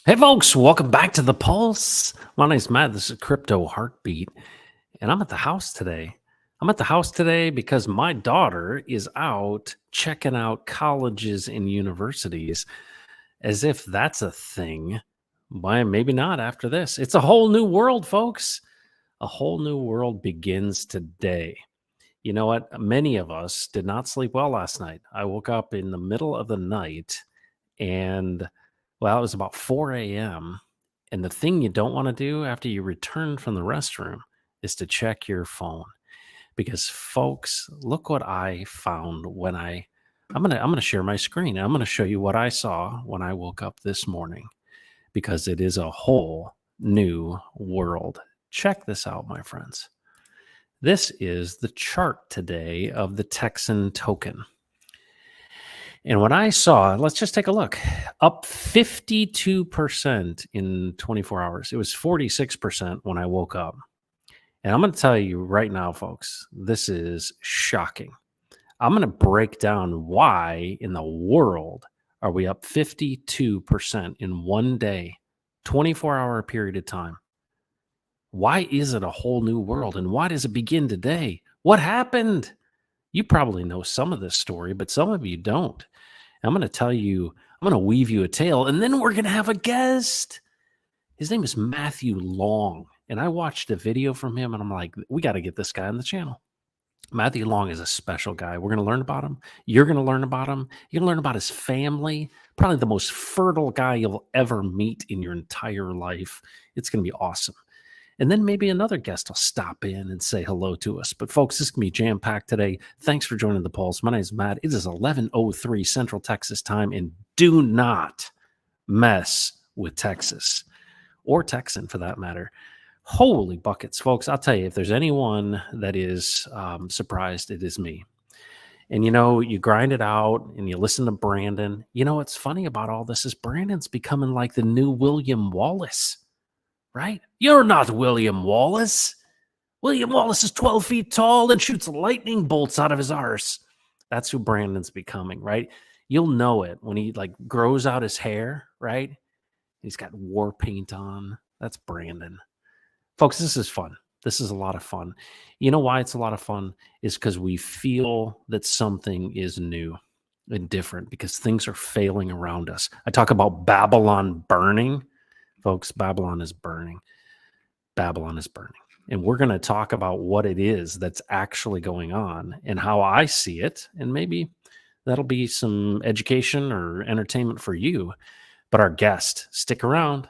Hey, folks, welcome back to the Pulse. My name's Matt. This is Crypto Heartbeat, and I'm at the house today. I'm at the house today because my daughter is out checking out colleges and universities as if that's a thing. Why, maybe not after this. It's a whole new world, folks. A whole new world begins today. You know what? Many of us did not sleep well last night. I woke up in the middle of the night and well, it was about 4 a.m. And the thing you don't want to do after you return from the restroom is to check your phone. Because folks, look what I found when I'm gonna share my screen. I'm gonna show you what I saw when I woke up this morning because it is a whole new world. Check this out, my friends. This is the chart today of the Texan token. And when I saw, let's just take a look, up 52% in 24 hours. It was 46% when I woke up. And I'm going to tell you right now, folks, this is shocking. I'm going to break down why in the world are we up 52% in one day, 24-hour period of time. Why is it a whole new world? And why does it begin today? What happened? You probably know some of this story, but some of you don't. I'm going to tell you, I'm going to weave you a tale, and then we're going to have a guest. His name is Matthew Long. And I watched a video from him, and I'm like, we got to get this guy on the channel. Matthew Long is a special guy. We're going to learn about him. You're going to learn about him. You're going to learn about his family. Probably the most fertile guy you'll ever meet in your entire life. It's going to be awesome. And then maybe another guest will stop in and say hello to us. But folks, this is going to be jam-packed today. Thanks for joining the Pulse. My name is Matt. It is 11:03 Central Texas time, and do not mess with Texas or Texan for that matter. Holy buckets, folks. I'll tell you, if there's anyone that is surprised, it is me. And you grind it out and you listen to Brandon. You know what's funny about all this is Brandon's becoming like the new William Wallace. Right? You're not William Wallace. William Wallace is 12 feet tall and shoots lightning bolts out of his arse. That's who Brandon's becoming, right? You'll know it when he grows out his hair, right? He's got war paint on. That's Brandon. Folks, this is fun. This is a lot of fun. You know why it's a lot of fun? Is because we feel that something is new and different because things are failing around us. I talk about Babylon burning. Folks, Babylon is burning. Babylon is burning. And we're going to talk about what it is that's actually going on and how I see it. And maybe that'll be some education or entertainment for you. But our guest, stick around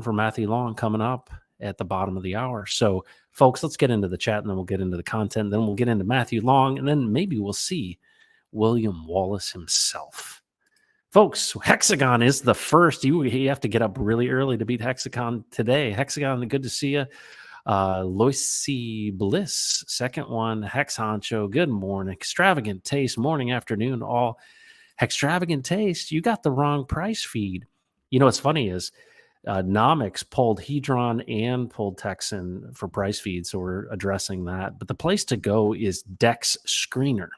for Matthew Long coming up at the bottom of the hour. So, folks, let's get into the chat and then we'll get into the content. Then we'll get into Matthew Long and then maybe we'll see William Wallace himself. Folks, Hexagon is the first. You have to get up really early to beat Hexagon today. Hexagon, good to see you. Loisy Bliss, second one. Hex Honcho, good morning. Extravagant Taste, morning, afternoon, all. Extravagant Taste, you got the wrong price feed. You know what's funny is Nomics pulled Hedron and pulled Texan for price feed, so we're addressing that. But the place to go is Dex Screener.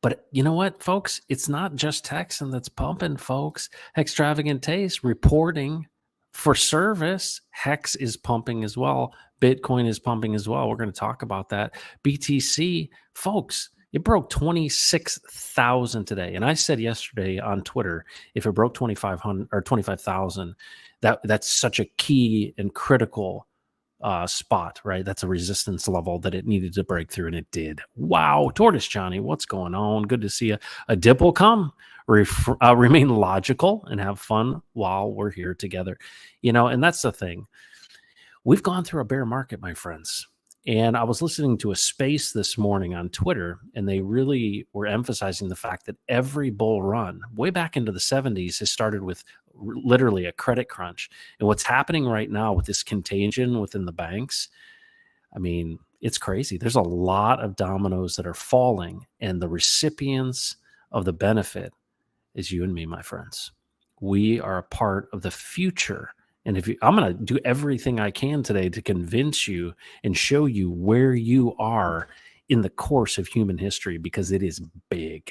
But you know what, folks? It's not just Texan that's pumping, folks. Extravagant Taste reporting for service. Hex is pumping as well. Bitcoin is pumping as well. We're going to talk about that. BTC, folks, it broke 26,000 today. And I said yesterday on Twitter, if it broke 2,500 or 25,000, that's such a key and critical spot, right? That's a resistance level that it needed to break through, and it did. Wow. Tortoise Johnny, what's going on? Good to see you. A dip will come. Remain logical and have fun while we're here together. And that's the thing. We've gone through a bear market, my friends. And I was listening to a space this morning on Twitter, and they really were emphasizing the fact that every bull run, way back into the 70s, has started with literally a credit crunch. And what's happening right now with this contagion within the banks, I mean, it's crazy. There's a lot of dominoes that are falling, and the recipients of the benefit is you and me, my friends. We are a part of the future. And I'm going to do everything I can today to convince you and show you where you are in the course of human history, because it is big.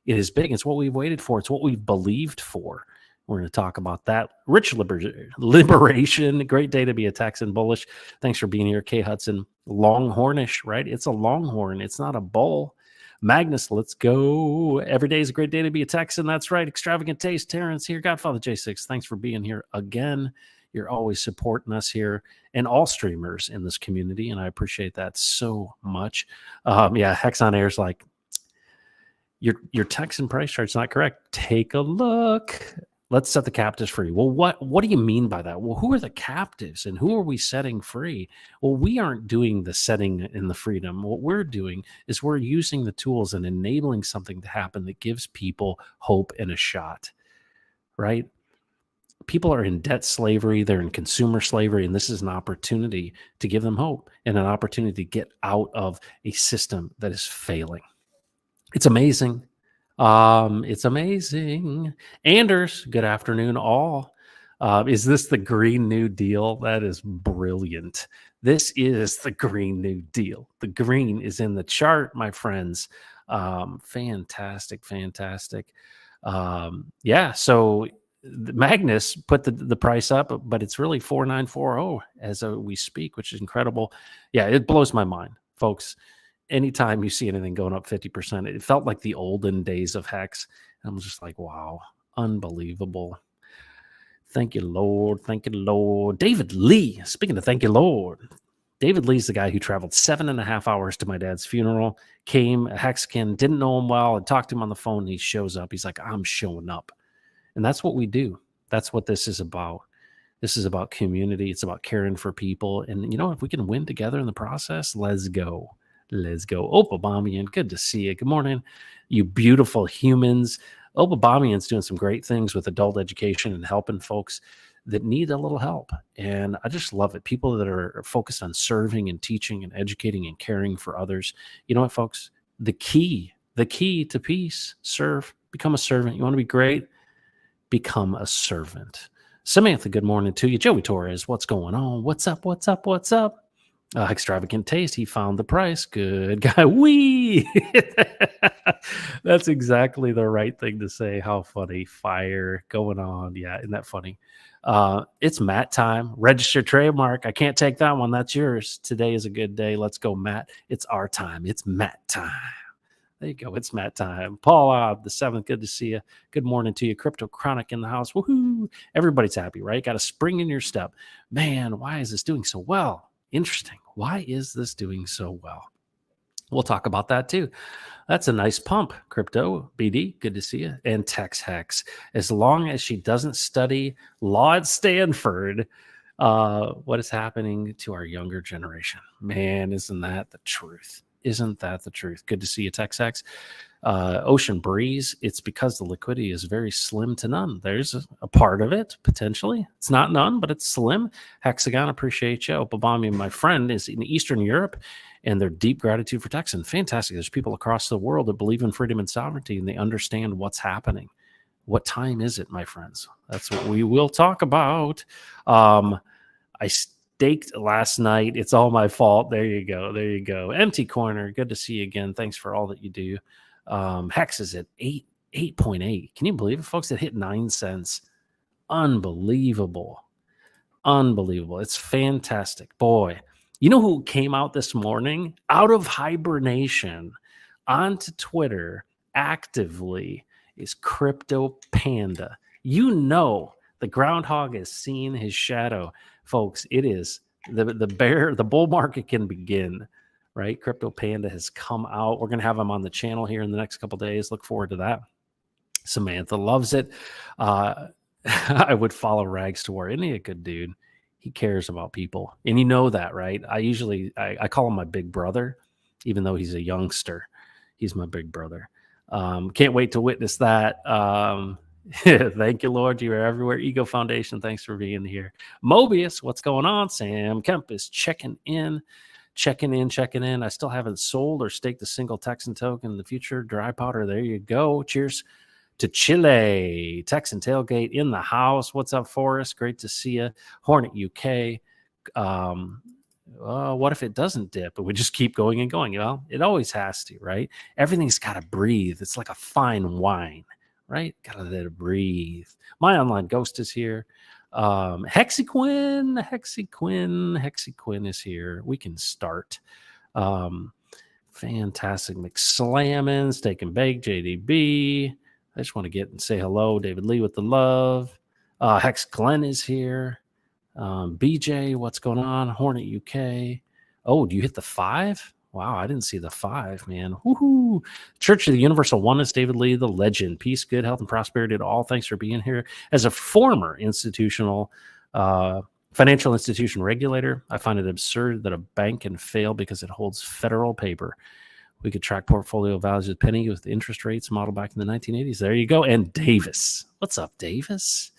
It is big. It's what we've waited for. It's what we've believed for. We're going to talk about that. Rich liberation. Great day to be a Texan. Bullish. Thanks for being here, Kay Hudson. Longhornish, right? It's a longhorn. It's not a bull. Magnus, let's go. Every day is a great day to be a Texan. That's right. Extravagant Taste. Terrence here. Godfather J6. Thanks for being here again. You're always supporting us here and all streamers in this community, and I appreciate that so much. Hex on Air's like, your Texan price chart's not correct. Take a look. Let's set the captives free. Well, what do you mean by that? Well, who are the captives and who are we setting free? Well, we aren't doing the setting and the freedom. What we're doing is we're using the tools and enabling something to happen that gives people hope and a shot, right? People are in debt slavery. They're in consumer slavery. And this is an opportunity to give them hope and an opportunity to get out of a system that is failing. It's amazing. It's amazing. Anders, good afternoon, all. Is this the Green New Deal? That is brilliant. This is the Green New Deal. The green is in the chart, my friends. Fantastic. So Magnus put the price up, but it's really 4940 as we speak, which is incredible. Yeah, it blows my mind, folks. Anytime you see anything going up 50%, it felt like the olden days of Hex. And I'm just like, wow, unbelievable. Thank you, Lord. Thank you, Lord. David Lee, speaking of thank you, Lord. David Lee's the guy who traveled 7.5 hours to my dad's funeral, came, a Hexagon, didn't know him well, and talked to him on the phone, and he shows up. He's like, I'm showing up. And that's what we do. That's what this is about. This is about community. It's about caring for people. And, if we can win together in the process, let's go. Let's go. Obamian, good to see you. Good morning, you beautiful humans. Obamian's doing some great things with adult education and helping folks that need a little help. And I just love it. People that are focused on serving and teaching and educating and caring for others. You know what, folks? The key to peace, serve, become a servant. You want to be great? Become a servant. Samantha, good morning to you. Joey Torres, what's going on? What's up? Extravagant Taste, he found the price. Good guy. Wee! That's exactly the right thing to say. How funny. Fire going on. Yeah, isn't that funny? It's Matt time. Register trademark. I can't take that one. That's yours. Today is a good day. Let's go, Matt. It's our time. It's Matt time. There you go. It's Matt time. Paul, the 7th. Good to see you. Good morning to you. Crypto Chronic in the house. Woohoo. Everybody's happy, right? Got a spring in your step. Man, why is this doing so well? Interesting. Why is this doing so well? We'll talk about that too. That's a nice pump. Crypto BD, good to see you. And Tex Hex. As long as she doesn't study law at Stanford, what is happening to our younger generation? Man, isn't that the truth? Isn't that the truth? Good to see you, Tex Hex. Ocean Breeze, it's because the liquidity is very slim to none. There's a part of it, potentially. It's not none, but it's slim. Hexagon, appreciate you. Obama, my friend, is in Eastern Europe, and their deep gratitude for Texan. Fantastic. There's people across the world that believe in freedom and sovereignty, and they understand what's happening. What time is it, my friends? That's what we will talk about. I staked last night. It's all my fault. There you go. Empty Corner, good to see you again. Thanks for all that you do. Hex is at 8.8. Can you believe it, folks? It hit 9 cents. Unbelievable. It's fantastic. Boy, you know who came out this morning out of hibernation onto Twitter actively is Crypto Panda. The groundhog has seen his shadow, folks. It is the bull market can begin. Right? Crypto Panda has come out. We're going to have him on the channel here in the next couple of days. Look forward to that. Samantha loves it. I would follow Rags to War. Isn't he a good dude? He cares about people. And you know that, right? I call him my big brother, even though he's a youngster. He's my big brother. Can't wait to witness that. Thank you, Lord. You are everywhere. Ego Foundation, thanks for being here. Mobius, what's going on? Sam Kemp is checking in. I still haven't sold or staked a single Texan token in the future. Dry powder. There you go. Cheers to Chile. Texan Tailgate in the house. What's up, Forrest? Great to see you. Hornet UK. What if it doesn't dip? But we just keep going and going. Well, it always has to, right? Everything's got to breathe. It's like a fine wine, right? Gotta let it breathe. My online ghost is here. Hexyquin is here. We can start. Um, Fantastic. McSlamming, Steak and Bake, JDB. I just want to get and say hello. David Lee with the love. Hex Glenn is here. BJ, what's going on? Hornet UK. Oh, do you hit the 5? Wow, I didn't see the 5, man. Woohoo. Church of the Universal Oneness, David Lee, the legend. Peace, good health, and prosperity to all. Thanks for being here. As a former financial institution regulator, I find it absurd that a bank can fail because it holds federal paper. We could track portfolio values with penny with interest rates modeled back in the 1980s. There you go. And Davis. What's up, Davis?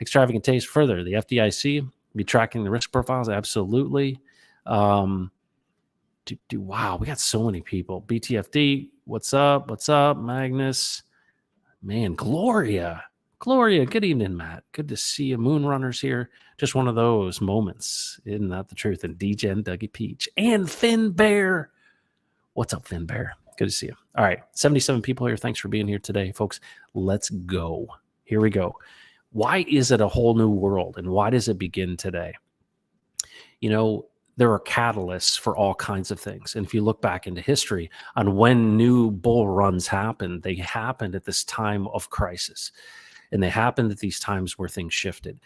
Extravagant taste further. The FDIC be tracking the risk profiles. Absolutely. Wow, we got so many people. BTFD, what's up? What's up, Magnus? Man, Gloria, good evening, Matt. Good to see you. Moonrunners here. Just one of those moments. Isn't that the truth? And DGen, Dougie Peach, and Finn Bear. What's up, Finn Bear? Good to see you. All right, 77 people here. Thanks for being here today, folks. Let's go. Here we go. Why is it a whole new world, and why does it begin today? You know, there are catalysts for all kinds of things. And if you look back into history on when new bull runs happened, they happened at this time of crisis. And they happened at these times where things shifted.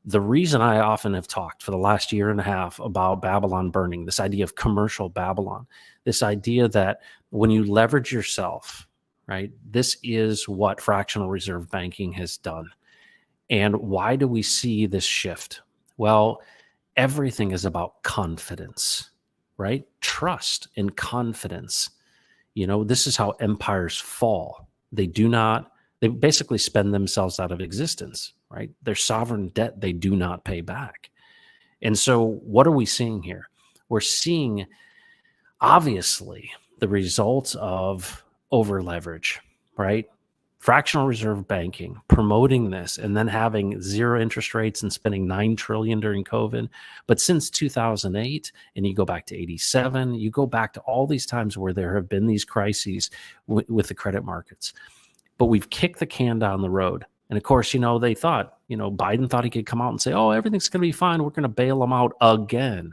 The reason I often have talked for the last year and a half about Babylon burning, this idea of commercial Babylon, this idea that when you leverage yourself, right, this is what fractional reserve banking has done. And why do we see this shift? Well, everything is about confidence, right? Trust and confidence. You know, this is how empires fall. They basically spend themselves out of existence, right? Their sovereign debt they do not pay back. And so what are we seeing here? We're seeing, obviously, the results of over leverage, right? Fractional reserve banking, promoting this, and then having zero interest rates and spending $9 trillion during COVID. But since 2008, and you go back to 87, you go back to all these times where there have been these crises with the credit markets. But we've kicked the can down the road. And of course, they thought, Biden thought he could come out and say, oh, everything's going to be fine. We're going to bail them out again.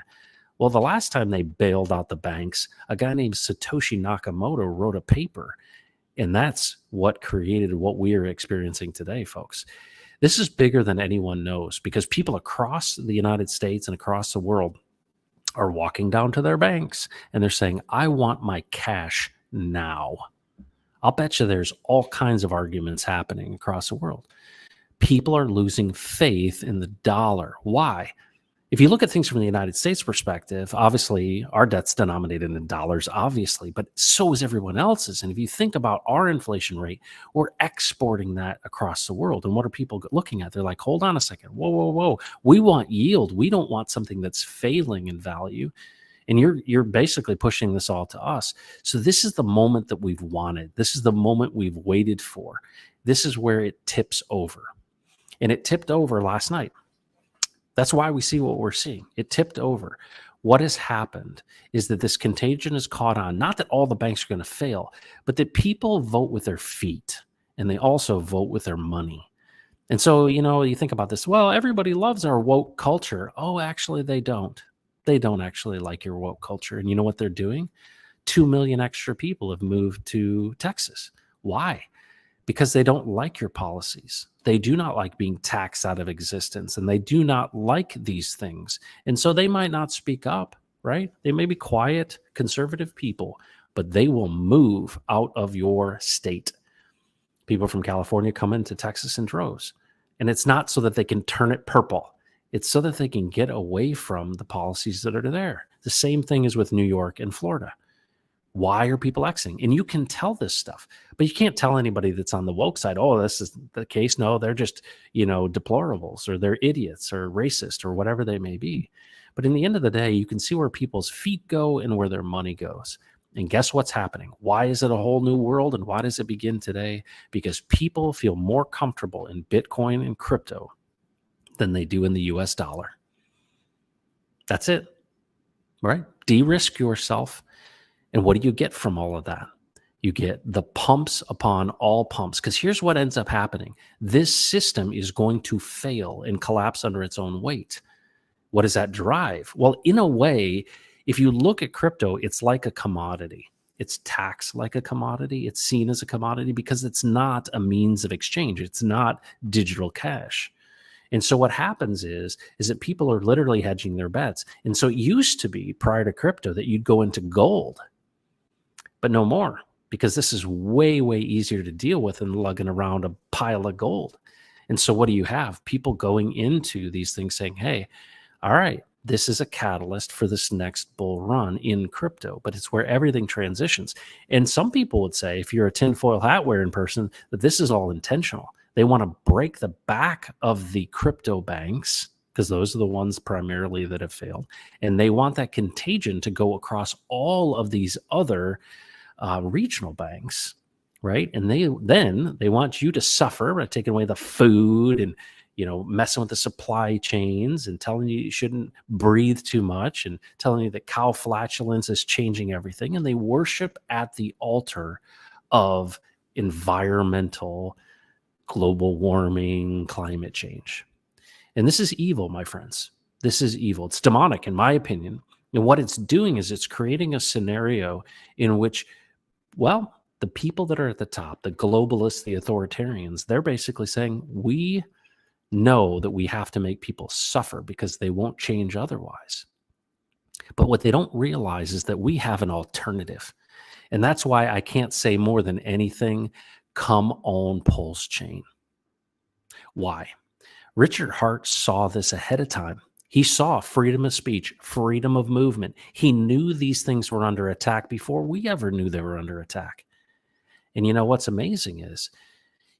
Well, the last time they bailed out the banks, a guy named Satoshi Nakamoto wrote a paper. And that's what created what we are experiencing today, folks. This is bigger than anyone knows because people across the United States and across the world are walking down to their banks and they're saying, I want my cash now. I'll bet you there's all kinds of arguments happening across the world. People are losing faith in the dollar. Why? If you look at things from the United States perspective, obviously our debt's denominated in dollars, obviously, but so is everyone else's. And if you think about our inflation rate, we're exporting that across the world. And what are people looking at? They're like, hold on a second. Whoa. We want yield. We don't want something that's failing in value. And you're basically pushing this all to us. So this is the moment that we've wanted. This is the moment we've waited for. This is where it tips over. And it tipped over last night. That's why we see what we're seeing. It tipped over. What has happened is that this contagion is caught on. Not that all the banks are going to fail, but that people vote with their feet and they also vote with their money. And so, you think about this. Well, everybody loves our woke culture. Oh, actually, they don't. They don't actually like your woke culture. And you know what they're doing? 2 million extra people have moved to Texas. Why? Because they don't like your policies. They do not like being taxed out of existence, and they do not like these things. And so they might not speak up, right? They may be quiet, conservative people, but they will move out of your state. People from California come into Texas in droves. And it's not so that they can turn it purple. It's so that they can get away from the policies that are there. The same thing is with New York and Florida. Why are people exiting? And you can tell this stuff, but you can't tell anybody that's on the woke side, oh, this is the case. No, they're just, deplorables or they're idiots or racist or whatever they may be. But in the end of the day, you can see where people's feet go and where their money goes. And guess what's happening? Why is it a whole new world? And why does it begin today? Because people feel more comfortable in Bitcoin and crypto than they do in the US dollar. That's it, right? De-risk yourself. And what do you get from all of that? You get the pumps upon all pumps. Because here's what ends up happening. This system is going to fail and collapse under its own weight. What does that drive? Well, in a way, if you look at crypto, it's like a commodity. It's taxed like a commodity. It's seen as a commodity because it's not a means of exchange. It's not digital cash. And so what happens is that people are literally hedging their bets. And so it used to be prior to crypto that you'd go into gold, but no more, because this is way, way easier to deal with than lugging around a pile of gold. And so what do you have? People going into these things saying, hey, all right, this is a catalyst for this next bull run in crypto, but it's where everything transitions. And some people would say, if you're a tinfoil hat wearing person, that this is all intentional. They want to break the back of the crypto banks, because those are the ones primarily that have failed. And they want that contagion to go across all of these other regional banks, right? And they want you to suffer by taking away the food and messing with the supply chains and telling you shouldn't breathe too much and telling you that cow flatulence is changing everything. And they worship at the altar of environmental, global warming, climate change. And this is evil, my friends. This is evil. It's demonic, in my opinion. And what it's doing is it's creating a scenario in which, well, the people that are at the top, the globalists, the authoritarians, they're basically saying, we know that we have to make people suffer because they won't change otherwise. But what they don't realize is that we have an alternative. And that's why I can't say more than anything, come on Pulse Chain. Why? Richard Hart saw this ahead of time. He saw freedom of speech, freedom of movement. He knew these things were under attack before we ever knew they were under attack. And you know what's amazing is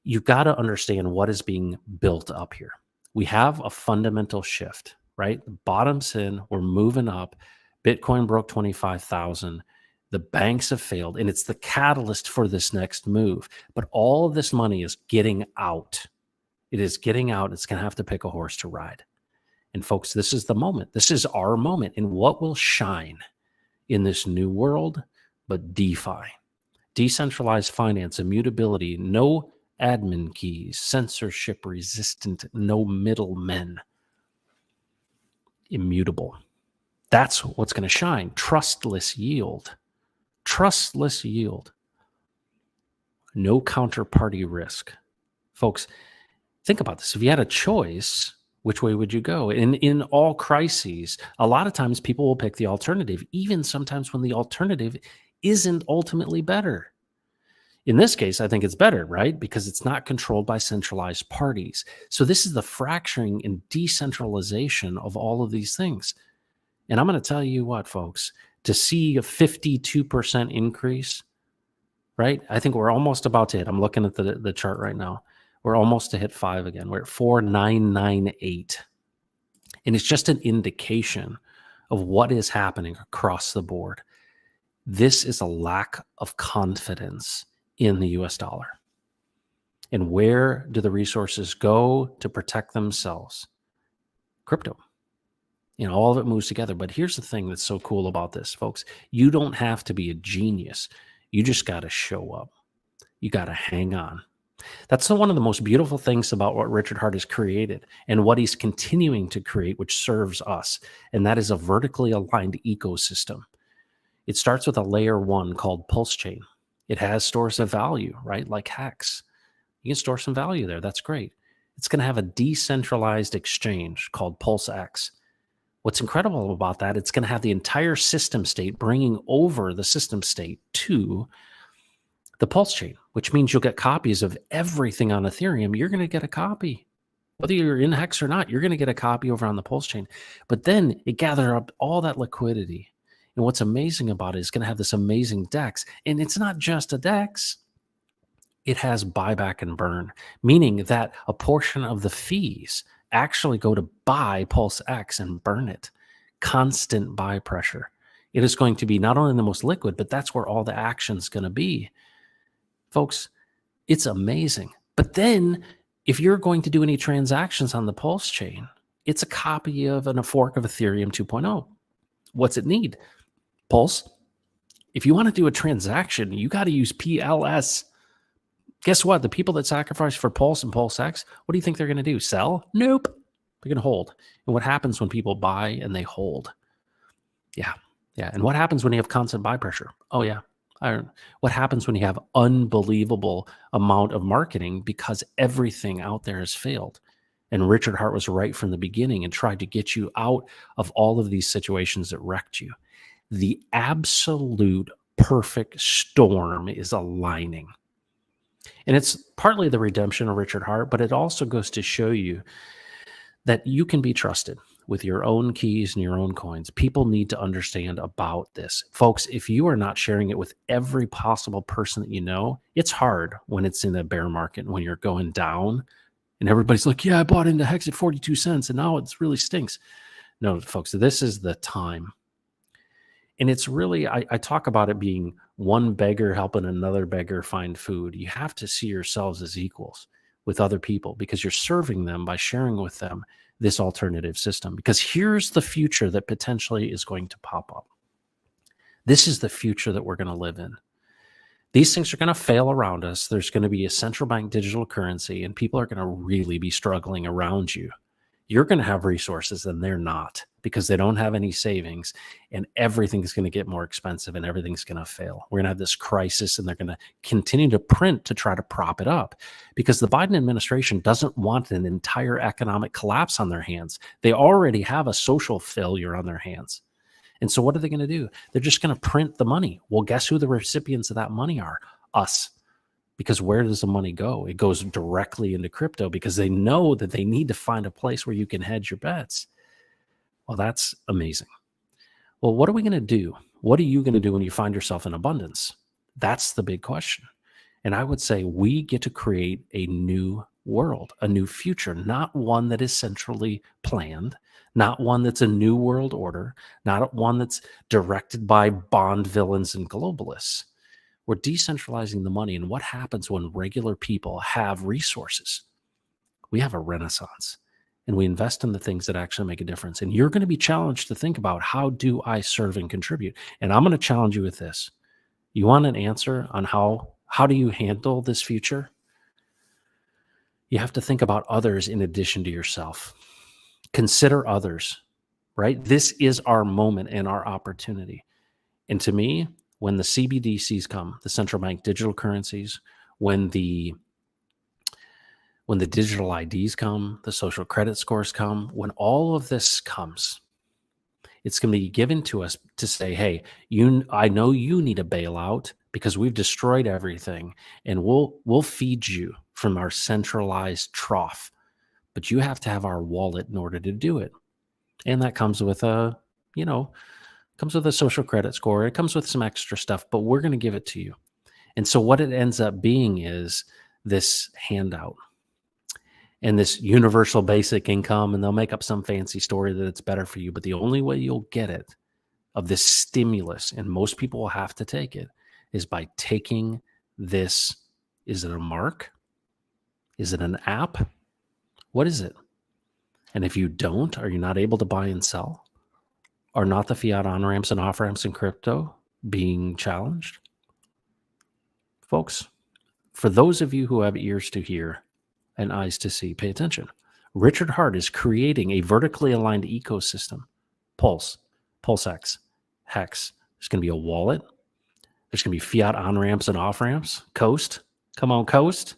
you've got to understand what is being built up here. We have a fundamental shift, right? The bottom's in, we're moving up. Bitcoin broke 25,000. The banks have failed, and it's the catalyst for this next move. But all of this money is getting out. It is getting out. It's going to have to pick a horse to ride. And folks, this is the moment. This is our moment. And what will shine in this new world but DeFi? Decentralized finance, immutability, no admin keys, censorship resistant, no middlemen. Immutable. That's what's going to shine. Trustless yield. Trustless yield. No counterparty risk. Folks, think about this. If you had a choice, which way would you go? In all crises, a lot of times people will pick the alternative, even sometimes when the alternative isn't ultimately better. In this case, I think it's better, right? Because it's not controlled by centralized parties. So this is the fracturing and decentralization of all of these things. And I'm going to tell you what, folks, to see a 52% increase, right? I think we're almost about to hit. I'm looking at the chart right now. We're almost to hit 5 again. We're at 4,998. And it's just an indication of what is happening across the board. This is a lack of confidence in the US dollar. And where do the resources go to protect themselves? Crypto. All of it moves together. But here's the thing that's so cool about this, folks. You don't have to be a genius. You just got to show up. You got to hang on. That's one of the most beautiful things about what Richard Hart has created and what he's continuing to create, which serves us. And that is a vertically aligned ecosystem. It starts with a layer 1 called Pulse Chain. It has stores of value, right? Like Hex. You can store some value there. That's great. It's going to have a decentralized exchange called PulseX. What's incredible about that, it's going to have the entire system state bringing over the system state to the Pulse Chain, which means you'll get copies of everything on Ethereum. You're going to get a copy. Whether you're in Hex or not, you're going to get a copy over on the Pulse Chain. But then it gathers up all that liquidity. And what's amazing about it is going to have this amazing DEX. And it's not just a DEX. It has buyback and burn, meaning that a portion of the fees actually go to buy PulseX and burn it. Constant buy pressure. It is going to be not only the most liquid, but that's where all the action's going to be. Folks, it's amazing. But then if you're going to do any transactions on the Pulse Chain, it's a copy of a fork of Ethereum 2.0. What's it need? Pulse, If you want to do a transaction, you got to use PLS. Guess what? The people that sacrifice for Pulse and PulseX, what do you think they're going to do? Sell? Nope. They're going to hold. And what happens when people buy and they hold? Yeah. Yeah. And what happens when you have constant buy pressure? Oh, yeah. What happens when you have unbelievable amount of marketing because everything out there has failed? And Richard Hart was right from the beginning and tried to get you out of all of these situations that wrecked you. The absolute perfect storm is aligning. And it's partly the redemption of Richard Hart, but it also goes to show you that you can be trusted with your own keys and your own coins. People need to understand about this. Folks, if you are not sharing it with every possible person that you know, it's hard when it's in a bear market, when you're going down and everybody's like, yeah, I bought into Hex at 42 cents and now it really stinks. No, folks, this is the time. And it's really, I talk about it being one beggar helping another beggar find food. You have to see yourselves as equals with other people because you're serving them by sharing with them this alternative system. Because here's the future that potentially is going to pop up. This is the future that we're going to live in. These things are going to fail around us. There's going to be a central bank digital currency, and people are going to really be struggling around you. You're going to have resources and they're not because they don't have any savings, and everything's going to get more expensive and everything's going to fail. We're going to have this crisis and they're going to continue to print to try to prop it up because the Biden administration doesn't want an entire economic collapse on their hands. They already have a social failure on their hands. And so what are they going to do? They're just going to print the money. Well, guess who the recipients of that money are? Us. Because where does the money go? It goes directly into crypto because they know that they need to find a place where you can hedge your bets. Well, that's amazing. Well, what are we going to do? What are you going to do when you find yourself in abundance? That's the big question. And I would say we get to create a new world, a new future, not one that is centrally planned, not one that's a new world order, not one that's directed by bond villains and globalists. We're decentralizing the money. And what happens when regular people have resources? We have a renaissance and we invest in the things that actually make a difference. And you're going to be challenged to think about, how do I serve and contribute? And I'm going to challenge you with this. You want an answer on how do you handle this future? You have to think about others in addition to yourself. Consider others, right? This is our moment and our opportunity. And to me, when the CBDCs come, the central bank digital currencies, when the digital IDs come, the social credit scores come, when all of this comes, it's going to be given to us to say, hey, I know you need a bailout because we've destroyed everything, and we'll feed you from our centralized trough, but you have to have our wallet in order to do it. And that comes with a social credit score. It comes with some extra stuff, but we're going to give it to you. And so what it ends up being is this handout and this universal basic income, and they'll make up some fancy story that it's better for you. But the only way you'll get it, of this stimulus, and most people will have to take it, is by taking this. Is it a mark? Is it an app? What is it? And if you don't, are you not able to buy and sell? Are not the fiat on-ramps and off-ramps in crypto being challenged? Folks, for those of you who have ears to hear and eyes to see, pay attention. Richard Hart is creating a vertically aligned ecosystem. Pulse, PulseX, Hex. There's going to be a wallet. There's going to be fiat on-ramps and off-ramps. Coast. Come on, Coast.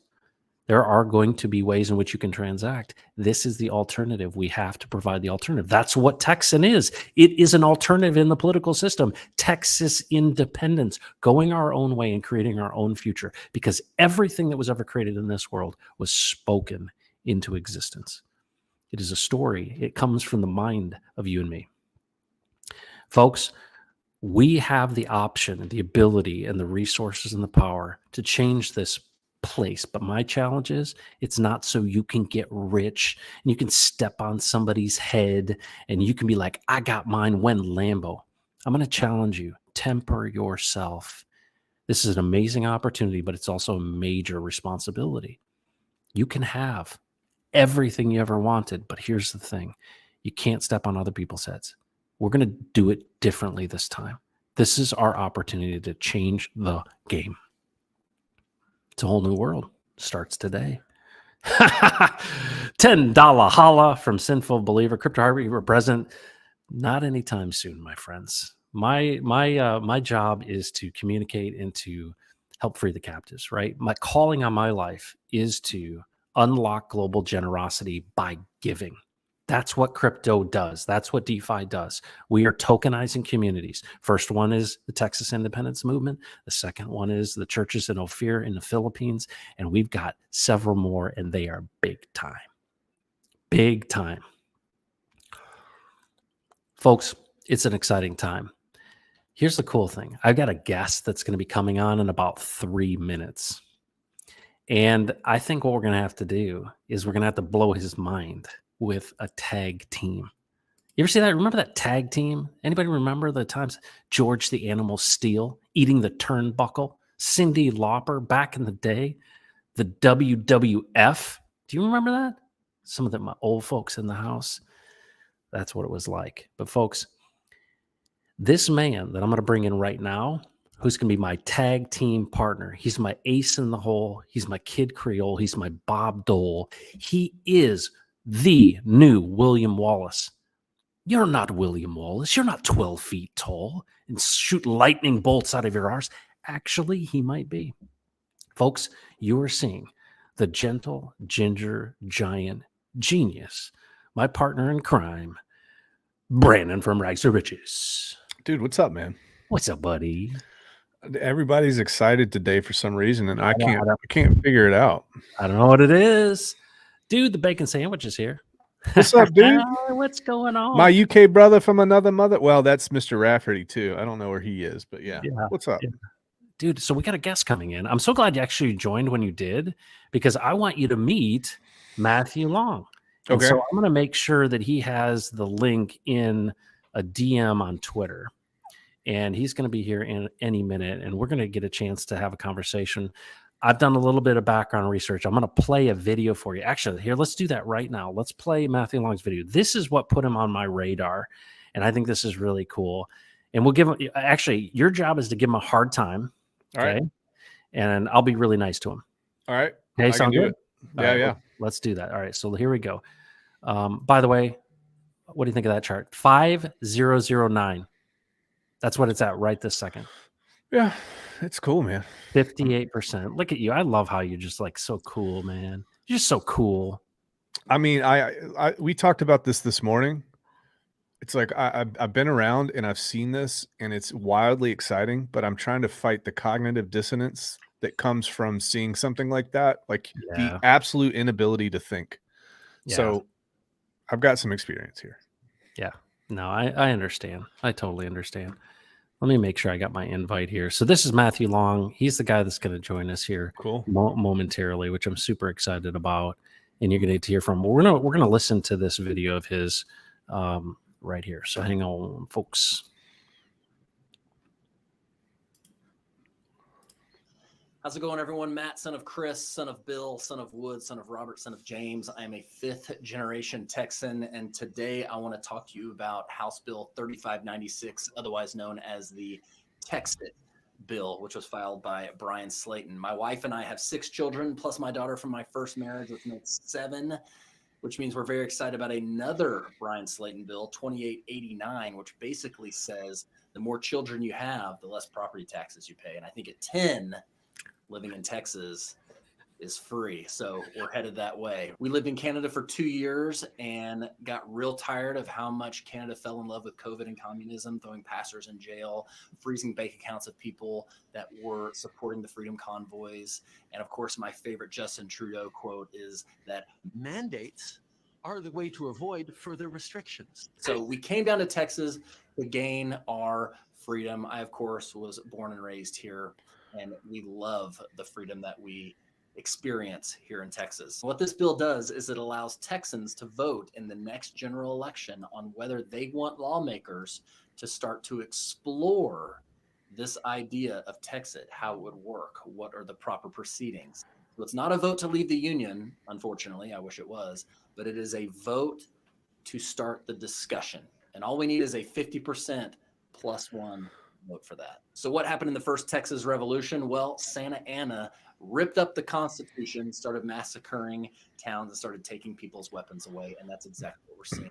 There are going to be ways in which you can transact. This is the alternative. We have to provide the alternative. That's what Texan is. It is an alternative in the political system. Texas independence, going our own way and creating our own future, because everything that was ever created in this world was spoken into existence. It is a story. It comes from the mind of you and me. Folks, we have the option, the ability, and the resources and the power to change this place. But my challenge is, it's not so you can get rich and you can step on somebody's head and you can be like, I got mine when Lambo. I'm going to challenge you. Temper yourself. This is an amazing opportunity, but it's also a major responsibility. You can have everything you ever wanted, but here's the thing. You can't step on other people's heads. We're going to do it differently this time. This is our opportunity to change the game. It's a whole new world. Starts today. $10 holla from Sinful Believer. Crypto Heartbeat represent. Not anytime soon, my friends. My job is to communicate and to help free the captives, right? My calling on my life is to unlock global generosity by giving. That's what crypto does. That's what DeFi does. We are tokenizing communities. First one is the Texas Independence Movement. The second one is the churches in Ophir in the Philippines. And we've got several more, and they are big time. Big time. Folks, it's an exciting time. Here's the cool thing. I've got a guest that's going to be coming on in about 3 minutes. And I think what we're going to have to do is we're going to have to blow his mind with a tag team. You ever see that? Remember that tag team? Anybody remember the times George the Animal Steel eating the turnbuckle? Cyndi Lauper back in the day? The WWF? Do you remember that? Some of them old folks in the house. That's what it was like. But folks, this man that I'm going to bring in right now, who's going to be my tag team partner, he's my ace in the hole. He's my Kid Creole. He's my Bob Dole. He is the new William Wallace. You're not William Wallace. You're not 12 feet tall and shoot lightning bolts out of your arse. Actually, he might be. Folks, you are seeing the gentle ginger giant genius, my partner in crime, Brandon from Rags to Riches. Dude, what's up, man? What's up, buddy? Everybody's excited today for some reason, and I can't figure it out. I don't know what it is. Dude, the bacon sandwich is here. What's up, dude? What's going on? My UK brother from another mother. Well, that's Mr. Rafferty, too. I don't know where he is, but yeah. What's up? Yeah. Dude, so we got a guest coming in. I'm so glad you actually joined when you did, because I want you to meet Matthew Long. And so I'm going to make sure that he has the link in a DM on Twitter. And he's going to be here in any minute, and we're going to get a chance to have a conversation. I've done a little bit of background research. I'm going to play a video for you. Actually, here, let's do that right now. Let's play Matthew Long's video. This is what put him on my radar, and I think this is really cool. And we'll give him, actually, your job is to give him a hard time. Okay. Right. And I'll be really nice to him. All right. Okay, sound good? Yeah, right, well, let's do that. All right, so here we go. By the way, what do you think of that chart? 5009. That's what it's at right this second. Yeah, it's cool, man. 58%. Look at you. I love how you're just like so cool, man. You're just so cool. I mean, we talked about this morning. It's like I've been around and I've seen this, and it's wildly exciting, but I'm trying to fight the cognitive dissonance that comes from seeing something like that, like the absolute inability to think. Yeah. So I've got some experience here. Yeah. No, I understand. I totally understand. Let me make sure I got my invite here. So this is Matthew Long. He's the guy that's going to join us here momentarily, which I'm super excited about. And you're going to get to hear from him. We're going to listen to this video of his right here. So hang on, folks. How's it going, everyone? Matt, son of Chris, son of Bill, son of Wood, son of Robert, son of James. I am a fifth-generation Texan, and today I want to talk to you about House Bill 3596, otherwise known as the Texit Bill, which was filed by Brian Slayton. My wife and I have 6 children, plus my daughter from my first marriage, which makes 7, which means we're very excited about another Brian Slayton bill, 2889, which basically says the more children you have, the less property taxes you pay. And I think at 10, living in Texas is free. So we're headed that way. We lived in Canada for 2 years and got real tired of how much Canada fell in love with COVID and communism, throwing pastors in jail, freezing bank accounts of people that were supporting the freedom convoys. And of course, my favorite Justin Trudeau quote is that mandates are the way to avoid further restrictions. So we came down to Texas to gain our freedom. I, of course, was born and raised here, and we love the freedom that we experience here in Texas. What this bill does is it allows Texans to vote in the next general election on whether they want lawmakers to start to explore this idea of Texit, how it would work, what are the proper proceedings. So it's not a vote to leave the union, unfortunately, I wish it was, but it is a vote to start the discussion. And all we need is a 50% +1 vote for that. So what happened in the first Texas Revolution? Well, Santa Anna ripped up the Constitution, started massacring towns, and started taking people's weapons away. And that's exactly what we're seeing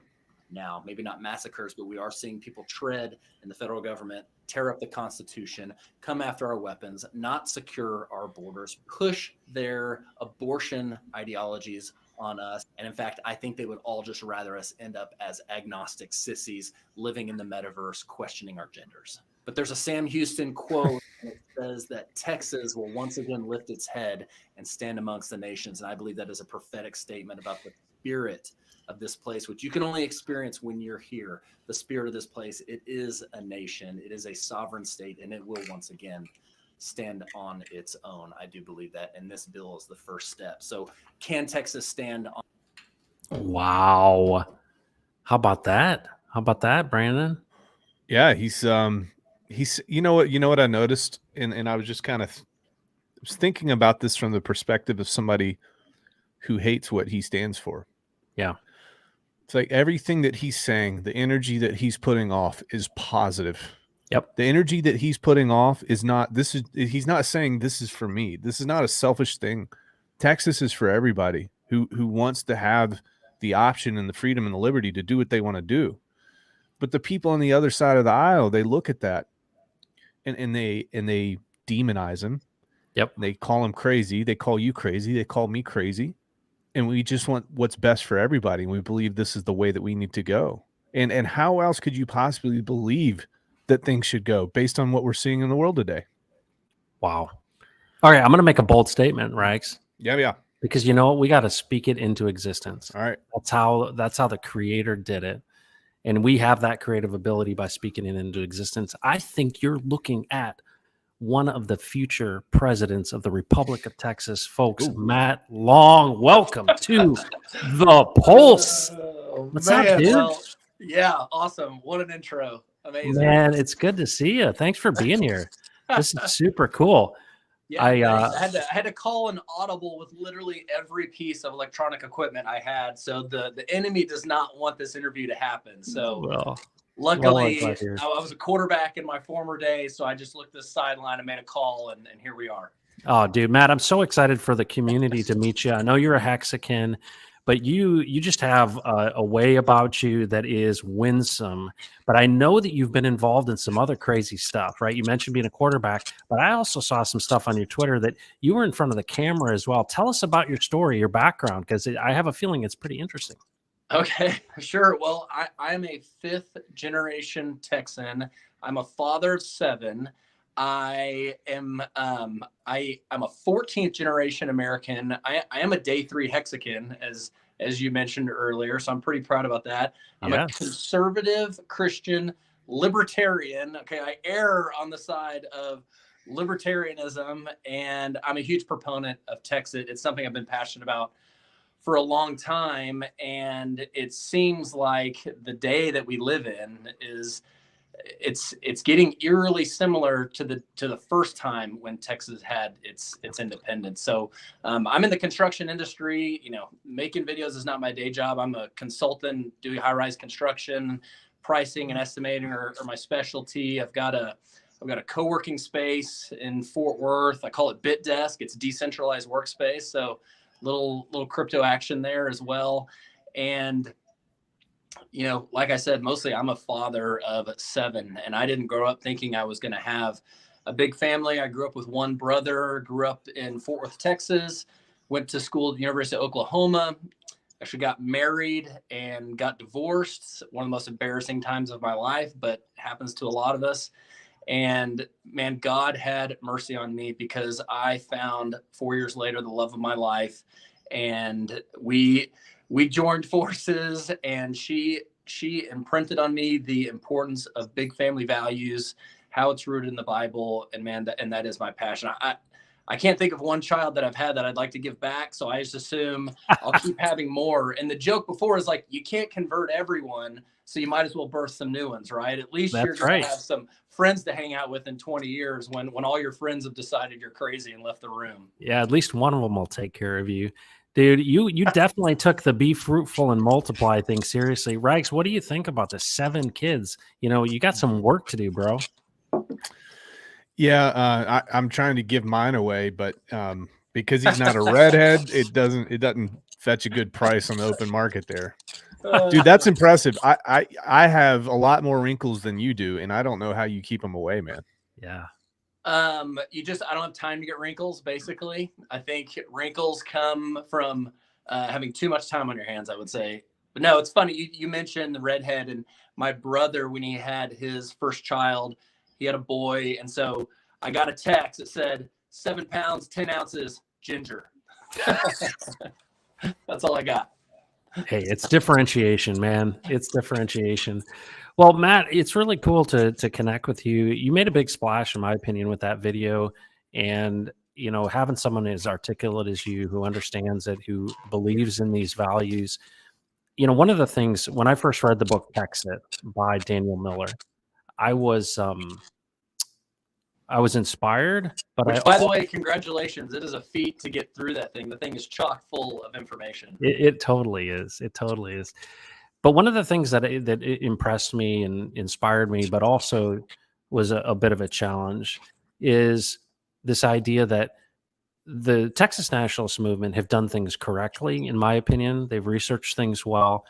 now. Maybe not massacres, but we are seeing people tread in the federal government, tear up the Constitution, come after our weapons, not secure our borders, push their abortion ideologies on us. And in fact, I think they would all just rather us end up as agnostic sissies living in the metaverse, questioning our genders. But there's a Sam Houston quote that says that Texas will once again lift its head and stand amongst the nations. And I believe that is a prophetic statement about the spirit of this place, which you can only experience when you're here. The spirit of this place, it is a nation, it is a sovereign state, and it will once again stand on its own. I do believe that, and this bill is the first step. So can Texas stand on? Wow. How about that? How about that, Brandon? Yeah, he's you know what I noticed, and I was just kind of was thinking about this from the perspective of somebody who hates what he stands for. Yeah. It's like everything that he's saying, the energy that he's putting off is positive. Yep. The energy that he's putting off is not, he's not saying this is for me. This is not a selfish thing. Texas is for everybody who wants to have the option and the freedom and the liberty to do what they want to do. But the people on the other side of the aisle, they look at that and they demonize him. Yep. They call him crazy. They call you crazy. They call me crazy. And we just want what's best for everybody. And we believe this is the way that we need to go. And how else could you possibly believe that things should go based on what we're seeing in the world today? Wow. All right. I'm going to make a bold statement, Rags. Yeah. Because you know what? We got to speak it into existence. All right. That's how the creator did it. And we have that creative ability by speaking it into existence. I think you're looking at one of the future presidents of the Republic of Texas, folks. Ooh. Matt Long, welcome to the Pulse. What's up, dude? Well, yeah, awesome. What an intro. Amazing. Man, it's good to see you. Thanks for being here. This is super cool. Yeah, I had to call an audible with literally every piece of electronic equipment I had. So the enemy does not want this interview to happen. So luckily, I was a quarterback in my former days, so I just looked this sideline and made a call, and here we are. Oh, dude, Matt, I'm so excited for the community to meet you. I know you're a Hexican, but you just have a way about you that is winsome. But I know that you've been involved in some other crazy stuff, right? You mentioned being a quarterback, but I also saw some stuff on your Twitter that you were in front of the camera as well. Tell us about your story, your background, because I have a feeling it's pretty interesting. Okay, sure. Well, I'm a 5th generation Texan. I'm a father of 7. I am I'm a 14th generation American. I am a day 3 Hexican, as you mentioned earlier, so I'm pretty proud about that. I'm a conservative Christian libertarian. Okay, I err on the side of libertarianism, and I'm a huge proponent of Texit. It's something I've been passionate about for a long time, and it seems like the day that we live in is it's getting eerily similar to the first time when Texas had its independence. So I'm in the construction industry. You know, making videos is not my day job. I'm a consultant doing high-rise construction. Pricing and estimating are my specialty. I've got a co-working space in Fort Worth. I call it BitDesk. It's decentralized workspace. So little crypto action there as well. And you know, like I said, mostly I'm a father of 7, and I didn't grow up thinking I was going to have a big family. I grew up with one brother, grew up in Fort Worth, Texas, went to school at the University of Oklahoma, actually got married and got divorced. One of the most embarrassing times of my life, but happens to a lot of us. And man, God had mercy on me because I found 4 years later the love of my life, and we joined forces, and she imprinted on me the importance of big family values, how it's rooted in the Bible, and man, that is my passion. I can't think of one child that I've had that I'd like to give back, so I just assume I'll keep having more. And the joke before is like, you can't convert everyone, so you might as well birth some new ones, right? At least you're going to have some friends to hang out with in 20 years when all your friends have decided you're crazy and left the room. Yeah, at least one of them will take care of you. Dude, you definitely took the be fruitful and multiply thing seriously. Rags, what do you think about the 7 kids? You know, you got some work to do, bro. Yeah, I'm trying to give mine away, but because he's not a redhead, it doesn't fetch a good price on the open market there. Dude, that's impressive. I have a lot more wrinkles than you do, and I don't know how you keep them away, man. Yeah. I don't have time to get wrinkles. Basically, I think wrinkles come from having too much time on your hands, I would say. But no, it's funny. You mentioned the redhead, and my brother, when he had his first child, he had a boy. And so I got a text that said 7 pounds, 10 ounces, ginger. That's all I got. Hey, it's differentiation, man. It's differentiation. Well, Matt, it's really cool to connect with you. You made a big splash, in my opinion, with that video. And, you know, having someone as articulate as you, who understands it, who believes in these values. You know, one of the things, when I first read the book Texit by Daniel Miller, I was inspired, but Which, by the way, congratulations. It is a feat to get through that thing. The thing is chock full of information. It totally is. It totally is. But one of the things that it impressed me and inspired me, but also was a bit of a challenge, is this idea that the Texas nationalist movement have done things correctly, in my opinion. They've researched things well.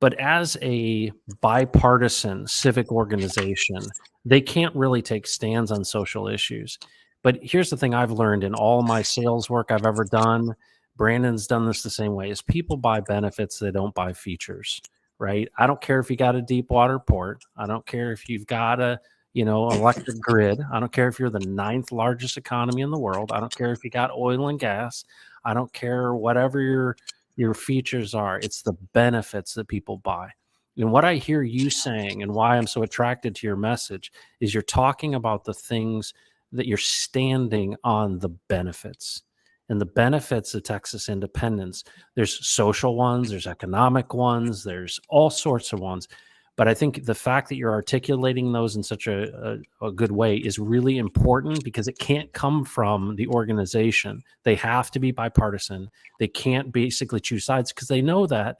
But as a bipartisan civic organization, they can't really take stands on social issues. But here's the thing I've learned in all my sales work I've ever done. Brandon's done this the same way: is people buy benefits, they don't buy features, right? I don't care if you got a deep water port. I don't care if you've got a, electric grid. I don't care if you're the 9th largest economy in the world. I don't care if you got oil and gas. I don't care whatever your features are. It's the benefits that people buy. And what I hear you saying, and why I'm so attracted to your message, is you're talking about the things that you're standing on, the benefits. And the benefits of Texas independence, there's social ones, there's economic ones, there's all sorts of ones. But I think the fact that you're articulating those in such a good way is really important, because it can't come from the organization. They have to be bipartisan. They can't basically choose sides, because they know that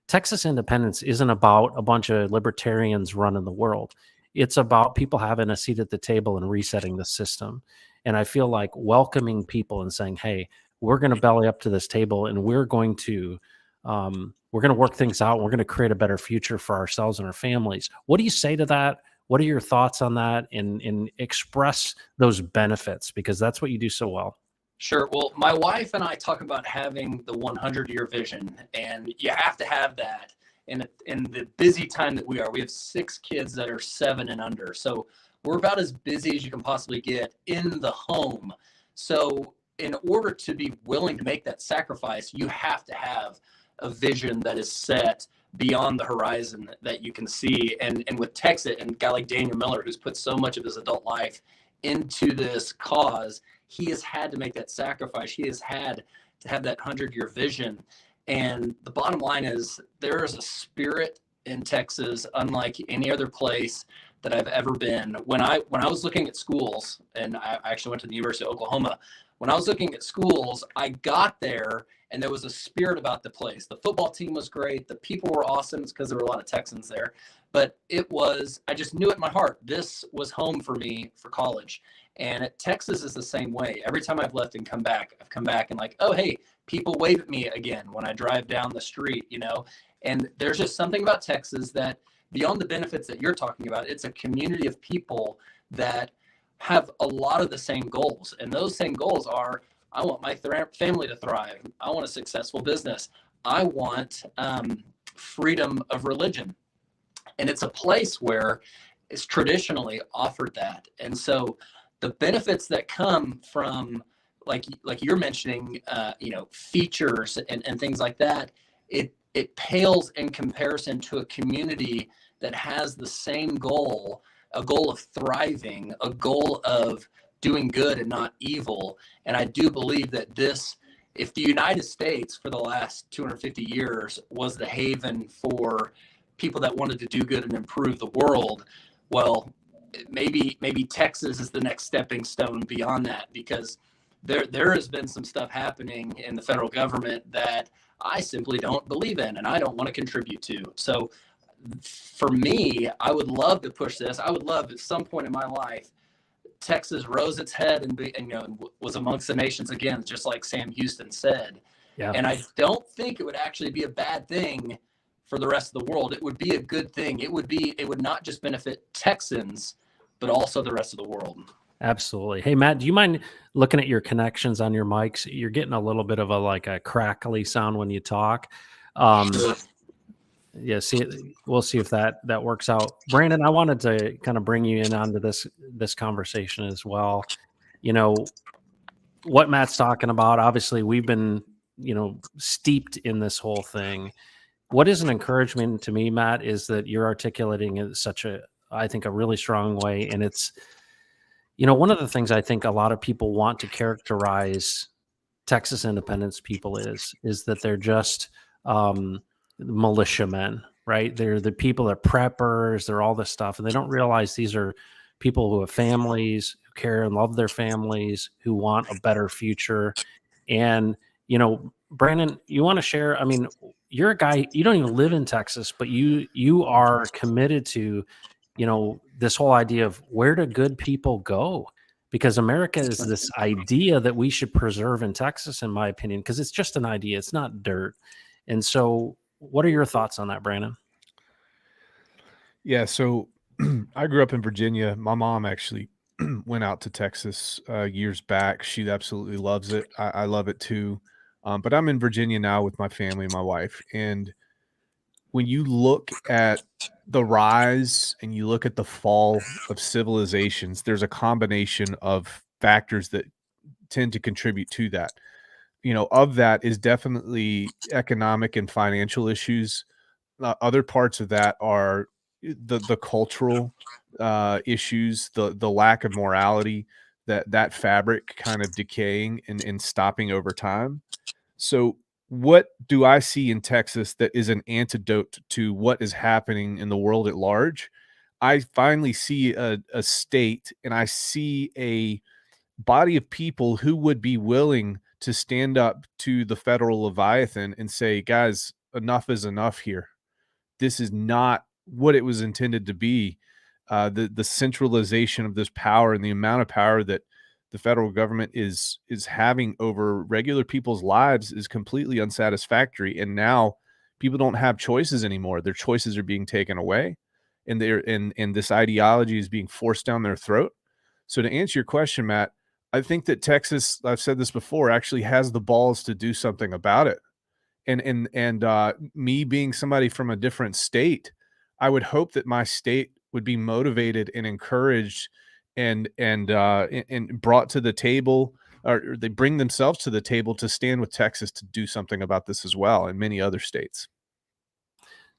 Texas independence isn't about a bunch of libertarians running the world. It's about people having a seat at the table and resetting the system. And I feel like welcoming people and saying, hey, we're going to belly up to this table, and we're going to work things out. We're going to create a better future for ourselves and our families. What do you say to that? What are your thoughts on that? And express those benefits, because that's what you do so well. Sure. Well, my wife and I talk about having the 100-year vision, and you have to have that in the busy time that we are. We have 6 kids that are 7 and under. So we're about as busy as you can possibly get in the home. So in order to be willing to make that sacrifice, you have to have a vision that is set beyond the horizon that you can see. And with Texit and a guy like Daniel Miller, who's put so much of his adult life into this cause, he has had to make that sacrifice. He has had to have that 100-year vision. And the bottom line is, there is a spirit in Texas unlike any other place that I've ever been. When I was looking at schools, and I actually went to the University of Oklahoma, when I was looking at schools, I got there and there was a spirit about the place. The football team was great. The people were awesome. It's because there were a lot of Texans there. But I just knew it in my heart. This was home for me for college. And Texas is the same way. Every time I've left and come back, I've come back and like, oh, hey, people wave at me again when I drive down the street, And there's just something about Texas that, beyond the benefits that you're talking about, it's a community of people that have a lot of the same goals. And those same goals are, I want my family to thrive. I want a successful business. I want freedom of religion. And it's a place where it's traditionally offered that. And so the benefits that come from, like you're mentioning, features and things like that, it pales in comparison to a community that has the same goal, a goal of thriving, a goal of doing good and not evil. And I do believe that if the United States for the last 250 years was the haven for people that wanted to do good and improve the world, well, maybe Texas is the next stepping stone beyond that, because there has been some stuff happening in the federal government that I simply don't believe in and I don't want to contribute to. So for me, I would love to push this. I would love at some point in my life Texas rose its head and was amongst the nations again, just like Sam Houston said. Yeah. And I don't think it would actually be a bad thing for the rest of the world. It would be a good thing. It would not just benefit Texans, but also the rest of the world. Absolutely. Hey, Matt, do you mind looking at your connections on your mics? You're getting a little bit of a crackly sound when you talk. Yeah, we'll see if that works out. Brandon, I wanted to kind of bring you in onto this conversation as well. You know, what Matt's talking about, obviously we've been, steeped in this whole thing. What is an encouragement to me, Matt, is that you're articulating it such I think a really strong way. And it's, one of the things I think a lot of people want to characterize Texas independence people is that they're just militiamen, right? They're the people that preppers, they're all this stuff. And they don't realize these are people who have families, who care and love their families, who want a better future. And, Brandon, you want to share, you're a guy, you don't even live in Texas, but you are committed to, this whole idea of where do good people go? Because America is this idea that we should preserve in Texas, in my opinion, because it's just an idea. It's not dirt. And so what are your thoughts on that, Brandon? Yeah. So I grew up in Virginia. My mom actually went out to Texas years back. She absolutely loves it. I love it too. But I'm in Virginia now with my family, my wife. And when you look at the rise and you look at the fall of civilizations, there's a combination of factors that tend to contribute to that. Of that is definitely economic and financial issues. Other parts of that are the cultural issues, the lack of morality, that fabric kind of decaying and stopping over time. So what do I see in Texas that is an antidote to what is happening in the world at large? I finally see a state, and I see a body of people who would be willing to stand up to the federal Leviathan and say, guys, enough is enough here. This is not what it was intended to be. The centralization of this power and the amount of power that the federal government is having over regular people's lives is completely unsatisfactory. And now people don't have choices anymore. Their choices are being taken away, and and this ideology is being forced down their throat. So to answer your question, Matt, I think that Texas, I've said this before, actually has the balls to do something about it. And me being somebody from a different state, I would hope that my state would be motivated and encouraged and brought to the table, or they bring themselves to the table to stand with Texas to do something about this as well, and many other states.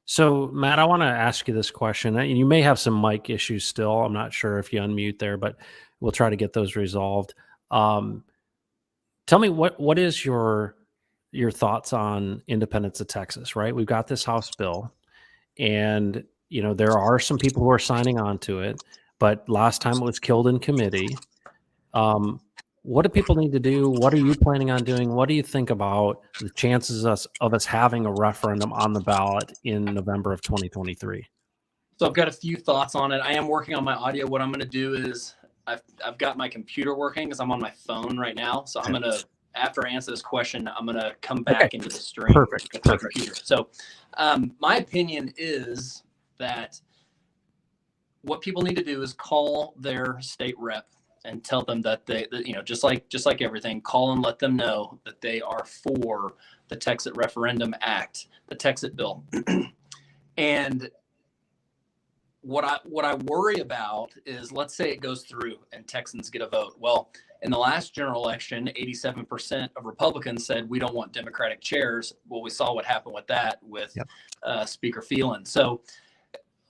So, Matt, I want to ask you this question. You may have some mic issues still. I'm not sure if you unmute there, but we'll try to get those resolved. Tell me what is your thoughts on independence of Texas, right? We've got this House bill, and there are some people who are signing on to it, but last time it was killed in committee. What do people need to do? What are you planning on doing? What do you think about the chances of us having a referendum on the ballot in November of 2023? So I've got a few thoughts on it. I am working on my audio. What I'm going to do is I've got my computer working because I'm on my phone right now. So I'm going to, after I answer this question, I'm going to come back into the stream. Perfect. With my computer. So my opinion is that what people need to do is call their state rep and tell them that just like everything, call and let them know that they are for the Texas Referendum Act, the Texas bill. And what I worry about is, let's say it goes through and Texans get a vote. Well, in the last general election, 87% of Republicans said we don't want Democratic chairs. Well, we saw what happened with that with Speaker Phelan. So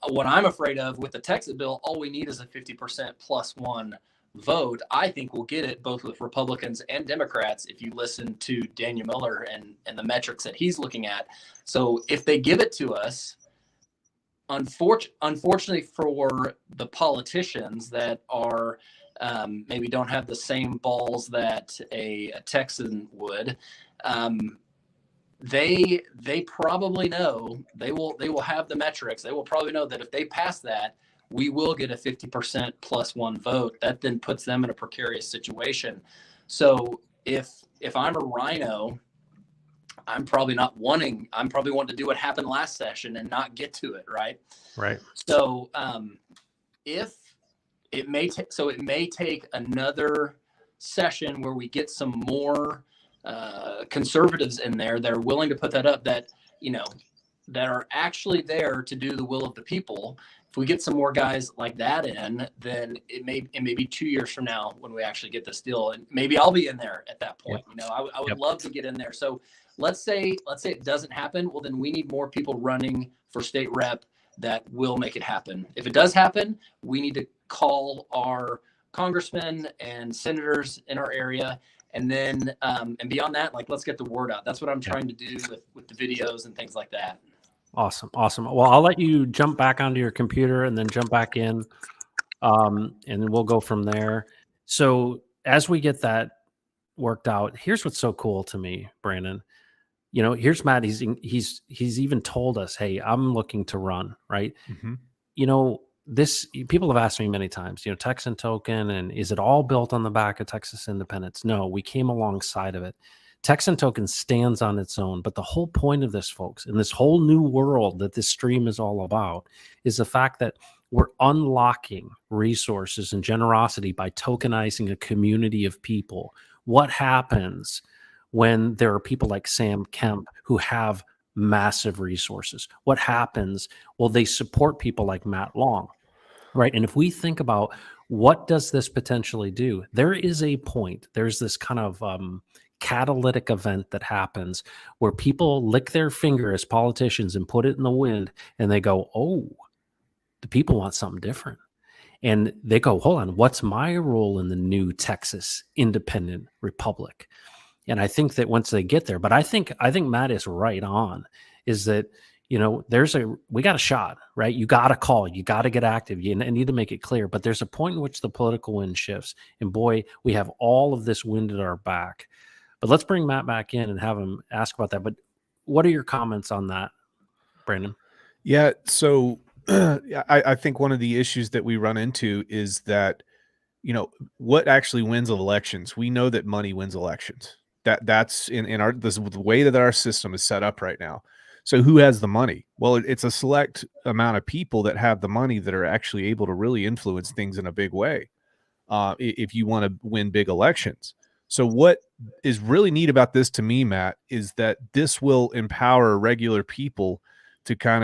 what I'm afraid of with the Texas bill, all we need is a 50% plus one vote. I think we'll get it both with Republicans and Democrats if you listen to Daniel Miller and the metrics that he's looking at. So if they give it to us, unfortunately for the politicians that are maybe don't have the same balls that a Texan would, they probably know, they will have the metrics. They will probably know that if they pass that, we will get a 50% plus one vote. That then puts them in a precarious situation. So if I'm a rhino, I'm probably wanting to do what happened last session and not get to it. Right. Right. So if it may take another session where we get some more conservatives in there that are willing to put that up, that, that are actually there to do the will of the people. If we get some more guys like that in, then it may be 2 years from now when we actually get this deal, and maybe I'll be in there at that point. Yep. I would love to get in there. So let's say it doesn't happen. Well, then we need more people running for state rep that will make it happen. If it does happen, we need to call our congressmen and senators in our area. And then, and beyond that, like, let's get the word out. That's what I'm trying to do with the videos and things like that. Awesome. Well, I'll let you jump back onto your computer and then jump back in, and then we'll go from there. So as we get that worked out, here's what's so cool to me, Brandon. Here's Matt. He's even told us, hey, I'm looking to run, right? Mm-hmm. This, people have asked me many times, Texan Token, and is it all built on the back of Texas independence? No, we came alongside of it. Texan Token stands on its own, but the whole point of this, folks, in this whole new world that this stream is all about, is the fact that we're unlocking resources and generosity by tokenizing a community of people. What happens when there are people like Sam Kemp who have massive resources? What happens? Well, they support people like Matt Long, right? And if we think about what does this potentially do, there is a point, there's this kind of catalytic event that happens where people lick their finger as politicians and put it in the wind, and they go, oh, the people want something different. And they go, hold on, what's my role in the new Texas independent republic? And I think that once they get there, but I think Matt is right on, is that, we got a shot, right? You got to call, you got to get active. You need to make it clear, but there's a point in which the political wind shifts, and boy, we have all of this wind at our back. But let's bring Matt back in and have him ask about that. But what are your comments on that, Brandon? Yeah. So I think one of the issues that we run into is that, what actually wins elections? We know that money wins elections. That's in our, the way that our system is set up right now. So who has the money? Well, it's a select amount of people that have the money that are actually able to really influence things in a big way. If you want to win big elections. So what is really neat about this to me, Matt, is that this will empower regular people to kind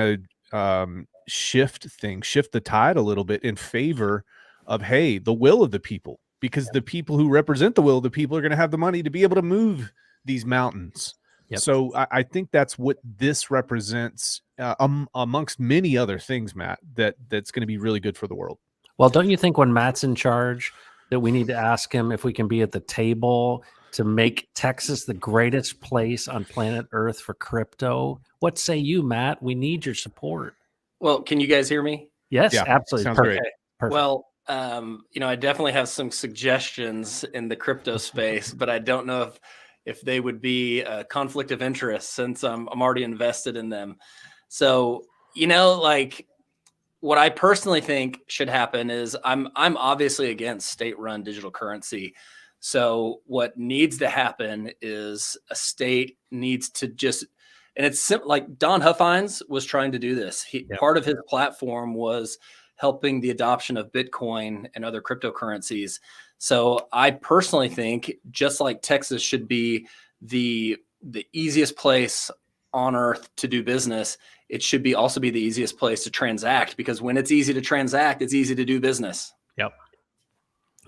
of shift the tide a little bit in favor of, hey, the will of the people, because the people who represent the will of the people are going to have the money to be able to move these mountains. Yep. So I think that's what this represents, amongst many other things, Matt, that's going to be really good for the world. Well, don't you think when Matt's in charge that we need to ask him if we can be at the table to make Texas the greatest place on planet Earth for crypto? What say you, Matt? We need your support. Well, can you guys hear me? Yes, yeah, absolutely. Sounds Perfect. great. Perfect. Well, I definitely have some suggestions in the crypto space, but I don't know if they would be a conflict of interest since I'm already invested in them. So, like, what I personally think should happen is I'm obviously against state-run digital currency. So what needs to happen is a state needs to just, and it's simple, like Don Huffines was trying to do this. Part of his platform was helping the adoption of Bitcoin and other cryptocurrencies. So I personally think, just like Texas should be the easiest place on earth to do business, it should also be the easiest place to transact, because when it's easy to transact, it's easy to do business. Yep.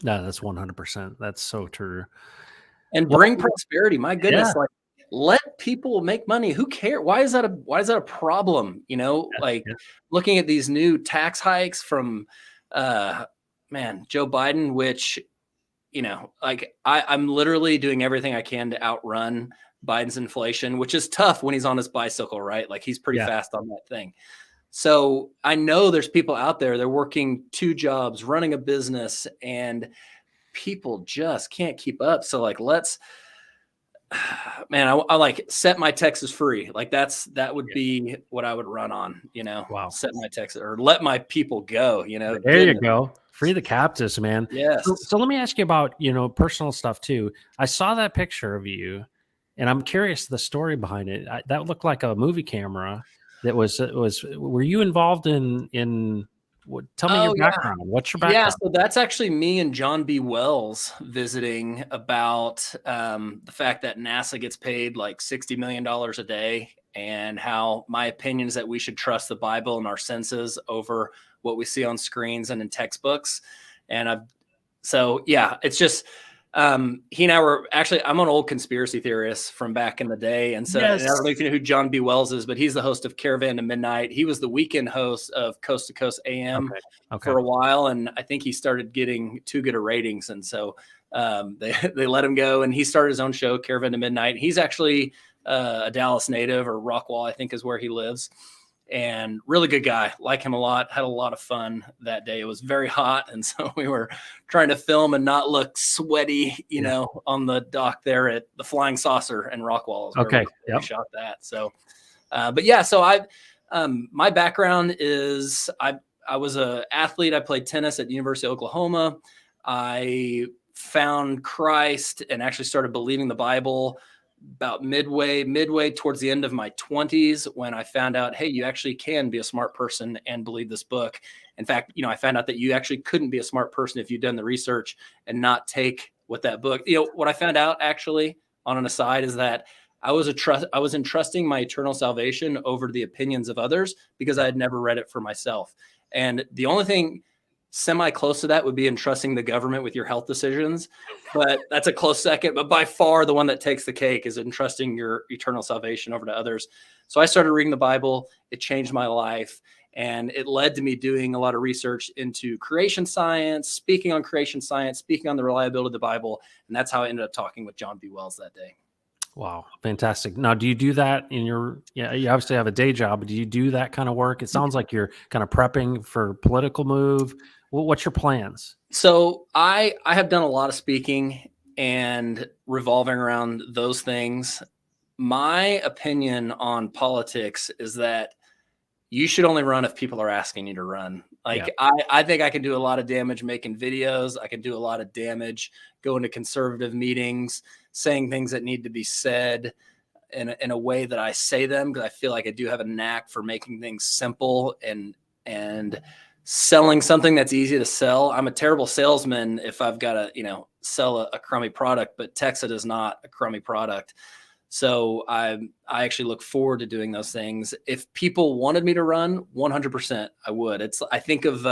No, that's 100%. That's so true. And bring prosperity. My goodness, like, let people make money. Who cares? Why is that a problem? Looking at these new tax hikes from Joe Biden, which, I'm literally doing everything I can to outrun Biden's inflation, which is tough when he's on his bicycle, right? Like, he's pretty fast on that thing. So I know there's people out there, they're working 2 jobs, running a business, and people just can't keep up. So, like, let's Man, I like set my Texas free. Like that would be what I would run on, Wow. set my Texas or let my people go, There you goodness. go. Free the captives, man. Yes. So let me ask you about, personal stuff too. I saw that picture of you and I'm curious the story behind it. That looked like a movie camera were you involved in tell me your Oh, yeah. background. What's your Yeah, background? so that's actually me and John B. Wells visiting about the fact that NASA gets paid like $60 million a day, and how my opinion is that we should trust the Bible and our senses over what we see on screens and in textbooks. And so yeah, it's just he and I were actually, I'm an old conspiracy theorist from back in the day. And so Yes. and I don't know if you know who John B. Wells is, but he's the host of Caravan to Midnight. He was the weekend host of Coast to Coast AM Okay. for a while. And I think he started getting too good of ratings. And so they let him go, and he started his own show, Caravan to Midnight. He's actually a Dallas native, or Rockwall, I think is where he lives. And really good guy, like him a lot, had a lot of fun that day. It was very hot. And so we were trying to film and not look sweaty, on the dock there at the Flying Saucer and Rockwall. Is where Okay. we shot that. So, but yeah, so my background is I was an athlete. I played tennis at the University of Oklahoma. I found Christ and actually started believing the Bible about midway towards the end of my 20s, when I found out, hey, you actually can be a smart person and believe this book. In fact, I found out that you actually couldn't be a smart person if you'd done the research and not take what that book, what I found out actually, on an aside, is that I was entrusting my eternal salvation over the opinions of others because I had never read it for myself. And the only thing semi close to that would be entrusting the government with your health decisions, but that's a close second. But by far the one that takes the cake is entrusting your eternal salvation over to others. So I started reading the Bible. It changed my life, and it led to me doing a lot of research into creation science, speaking on creation science, speaking on the reliability of the Bible. And that's how I ended up talking with John B. Wells that day. Wow. Fantastic. Now, do you do that you obviously have a day job, but do you do that kind of work? It sounds like you're kind of prepping for a political move. What's your plans? So I have done a lot of speaking and revolving around those things. My opinion on politics is that you should only run if people are asking you to run. Like, Yeah. I think I can do a lot of damage making videos. I can do a lot of damage going to conservative meetings, saying things that need to be said in a way that I say them, because I feel like I do have a knack for making things simple and selling something that's easy to sell. I'm a terrible salesman if I've got to, sell a crummy product, but Texas is not a crummy product. So I actually look forward to doing those things. If people wanted me to run, 100% I would. I think of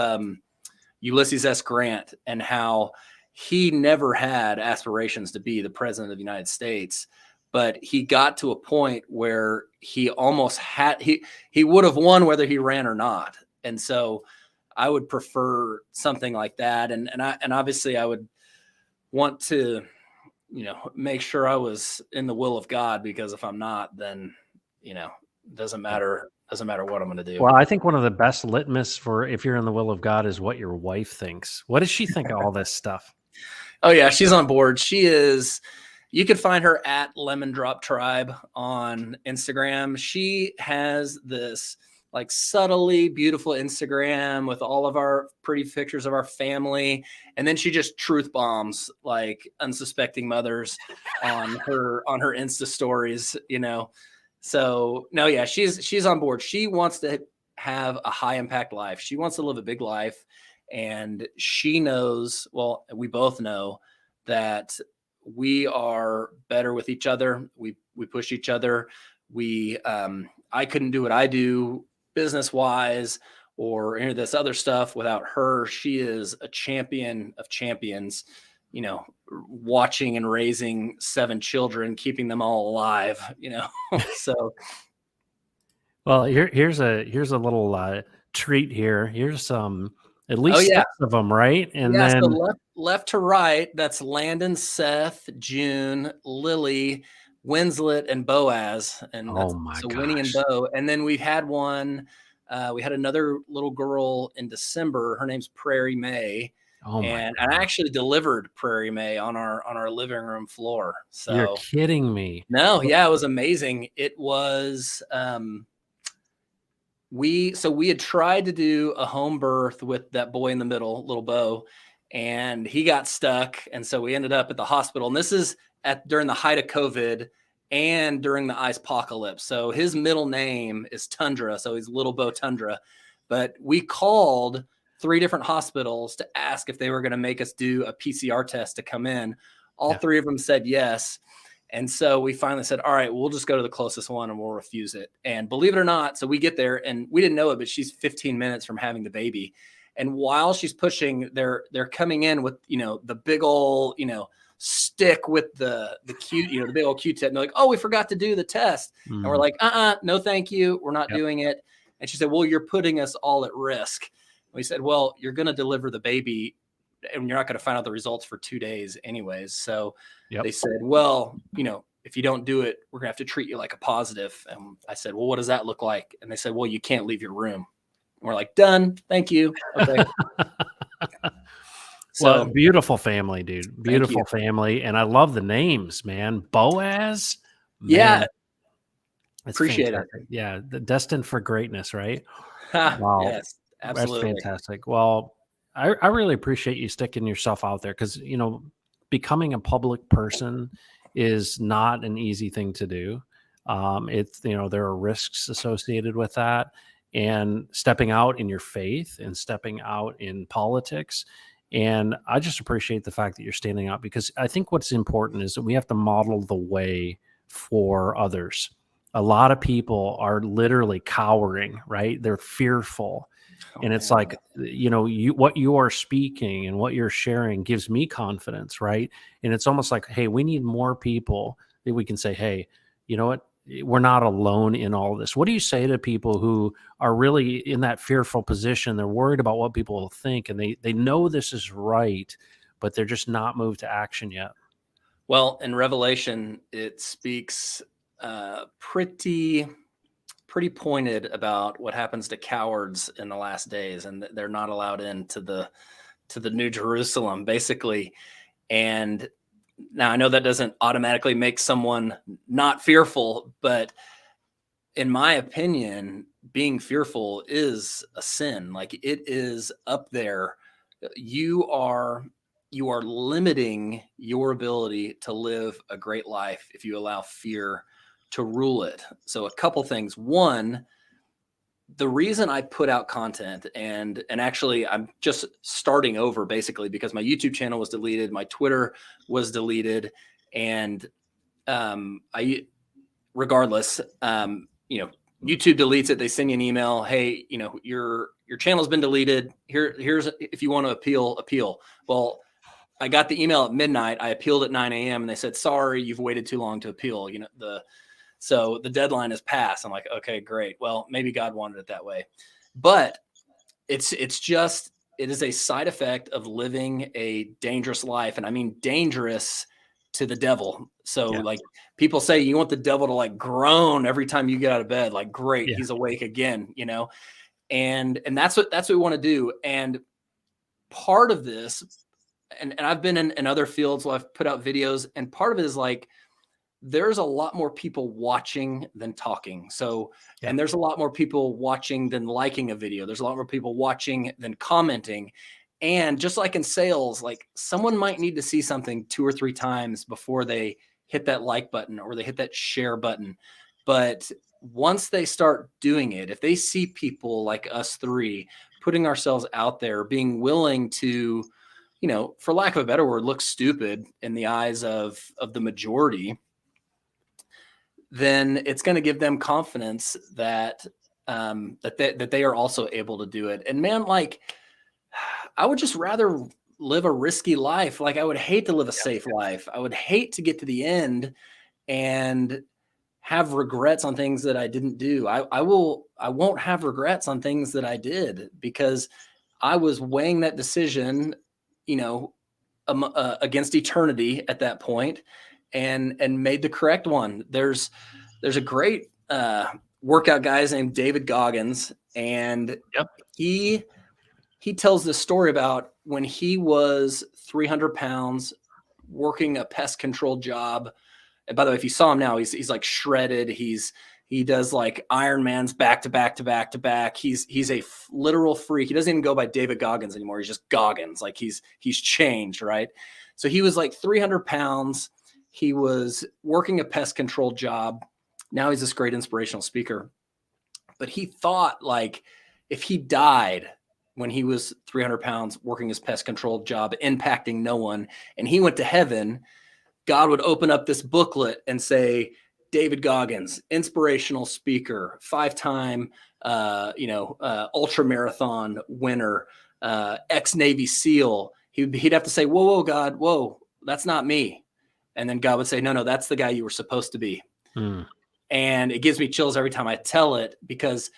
Ulysses S. Grant and how he never had aspirations to be the president of the United States, but he got to a point where he almost had, he would have won whether he ran or not. And so I would prefer something like that. And obviously I would want to, make sure I was in the will of God, because if I'm not, then, doesn't matter what I'm going to do. Well, I think one of the best litmus for if you're in the will of God is what your wife thinks. What does she think of all this stuff? Oh yeah, she's on board. She is. You can find her at Lemon Drop Tribe on Instagram. She has this like subtly beautiful Instagram with all of our pretty pictures of our family. And then she just truth bombs like unsuspecting mothers on her Insta stories, So no, yeah, she's on board. She wants to have a high impact life. She wants to live a big life. And she knows, well, we both know that we are better with each other. We push each other. I couldn't do what I do business wise or any of this other stuff without her. She is a champion of champions, watching and raising 7 children, keeping them all alive, so. Well, here's a little treat here. Here's at least 6 of them, right? And then so left to right, that's Landon, Seth, June, Lily, Winslet, and Boaz. And so Winnie and Bo. And then we had one, we had another little girl in December. Her name's Prairie May. Oh my and I God. actually delivered Prairie May on our living room floor. You're So kidding me. no, yeah, it was amazing. It was we had tried to do a home birth with that boy in the middle, little Bo, and he got stuck, and so we ended up at the hospital. And this is during the height of COVID and during the ice apocalypse. So his middle name is Tundra, so he's Little Bo Tundra. But we called 3 different hospitals to ask if they were going to make us do a PCR test to come in. All Yeah. 3 of them said yes. And so we finally said, all right, we'll just go to the closest one and we'll refuse it. And believe it or not, so we get there and we didn't know it, but she's 15 minutes from having the baby. And while she's pushing, they're coming in with, the big old, stick with the the big old Q-tip. And they're like, oh, we forgot to do the test. And we're like, no, thank you. We're not doing it. And she said, well, you're putting us all at risk. And we said, well, you're going to deliver the baby and you're not going to find out the results for 2 days anyways. So they said, well, if you don't do it, we're going to have to treat you like a positive. And I said, well, what does that look like? And they said, well, you can't leave your room. And we're like, done. Thank you. Okay. Well, beautiful family, dude. Beautiful you. family. And I love the names, man. Boaz. Yeah. Man, it's Appreciate fantastic. it. Yeah. Destined for greatness, right? Wow. Yes, absolutely. That's fantastic. Well, I really appreciate you sticking yourself out there because, becoming a public person is not an easy thing to do. It's, there are risks associated with that, and stepping out in your faith and stepping out in politics. And I just appreciate the fact that you're standing out, because I think what's important is that we have to model the way for others. A lot of people are literally cowering, right? They're fearful. And it's like, what you are speaking and what you're sharing gives me confidence, right? And it's almost like, hey, we need more people that we can say, hey, you know what? We're not alone in all of this. What do you say to people who are really in that fearful position? They're worried about what people will think, and they know this is right, but they're just not moved to action yet. Well, in Revelation, it speaks pretty pointed about what happens to cowards in the last days, and they're not allowed into the New Jerusalem, basically. And now I know that doesn't automatically make someone not fearful, but in my opinion, being fearful is a sin. Like, it is up there. You are limiting your ability to live a great life if you allow fear to rule it. So a couple things. One, the reason I put out content, and actually I'm just starting over basically because my YouTube channel was deleted, my Twitter was deleted, and regardless, YouTube deletes it. They send you an email. Hey, your channel's been deleted. Here's if you want to appeal. Well, I got the email at midnight. I appealed at 9 a.m. and they said, sorry, you've waited too long to appeal. So the deadline has passed. I'm like, okay, great. Well, maybe God wanted it that way, but it is a side effect of living a dangerous life. And I mean, dangerous to the devil. So like, people say you want the devil to like groan every time you get out of bed, like, great, he's awake again, and that's what we want to do. And part of this, and I've been in other fields where I've put out videos, and part of it is like, there's a lot more people watching than talking. So, and there's a lot more people watching than liking a video. There's a lot more people watching than commenting. And just like in sales, like, someone might need to see something 2 or 3 times before they hit that like button or they hit that share button. But once they start doing it, if they see people like us 3 putting ourselves out there, being willing to, for lack of a better word, look stupid in the eyes of the majority, then it's going to give them confidence that that they are also able to do it. And man, like, I would just rather live a risky life. Like, I would hate to live a safe life. I would hate to get to the end and have regrets on things that I didn't do. I won't have regrets on things that I did, because I was weighing that decision, against eternity at that point, and made the correct one. There's a great workout guy named David Goggins, and he he tells this story about when he was 300 pounds working a pest control job. And by the way, if you saw him now, he's like shredded. He does like Iron Man's back to back to back to back. He's a literal freak. He doesn't even go by David Goggins anymore. He's just Goggins. Like he's changed, right? So he was like 300 pounds. He was working a pest control job. Now he's this great inspirational speaker. But he thought like if he died when he was 300 pounds working his pest control job, impacting no one, and he went to heaven, God would open up this booklet and say, David Goggins, inspirational speaker, 5-time, ultra marathon winner, ex-Navy SEAL. He'd have to say, whoa, God, whoa, that's not me. And then God would say, no, that's the guy you were supposed to be. And it gives me chills every time I tell it, because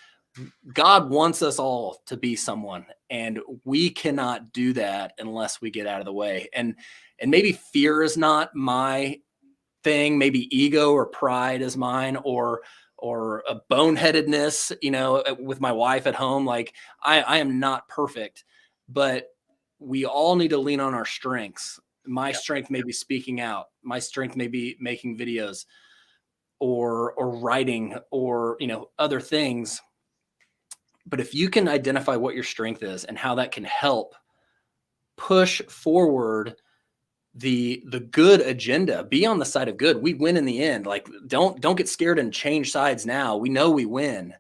God wants us all to be someone, and we cannot do that unless we get out of the way. And maybe fear is not my thing. Maybe ego or pride is mine, or a boneheadedness, with my wife at home. Like I am not perfect, but we all need to lean on our strengths. My strength may be speaking out. My strength may be making videos or writing or, other things. But if you can identify what your strength is and how that can help push forward the good agenda, be on the side of good. We win in the end. Like don't get scared and change sides now. We know we win.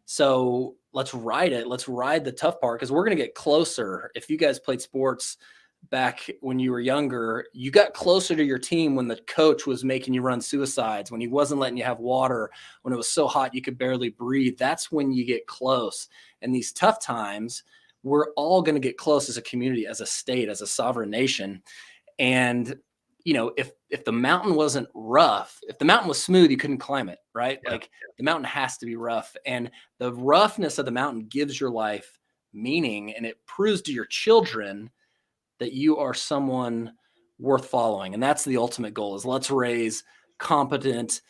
So let's ride it. Let's ride the tough part, because we're going to get closer. If you guys played sports back when you were younger, you got closer to your team when the coach was making you run suicides, when he wasn't letting you have water, when it was so hot you could barely breathe. That's when you get close. And these tough times, we're all going to get close as a community, as a state, as a sovereign nation. And if the mountain wasn't rough, if the mountain was smooth, you couldn't climb it, right? Yeah. Like the mountain has to be rough, and the roughness of the mountain gives your life meaning, and it proves to your children that you are someone worth following. And that's the ultimate goal, is let's raise competent,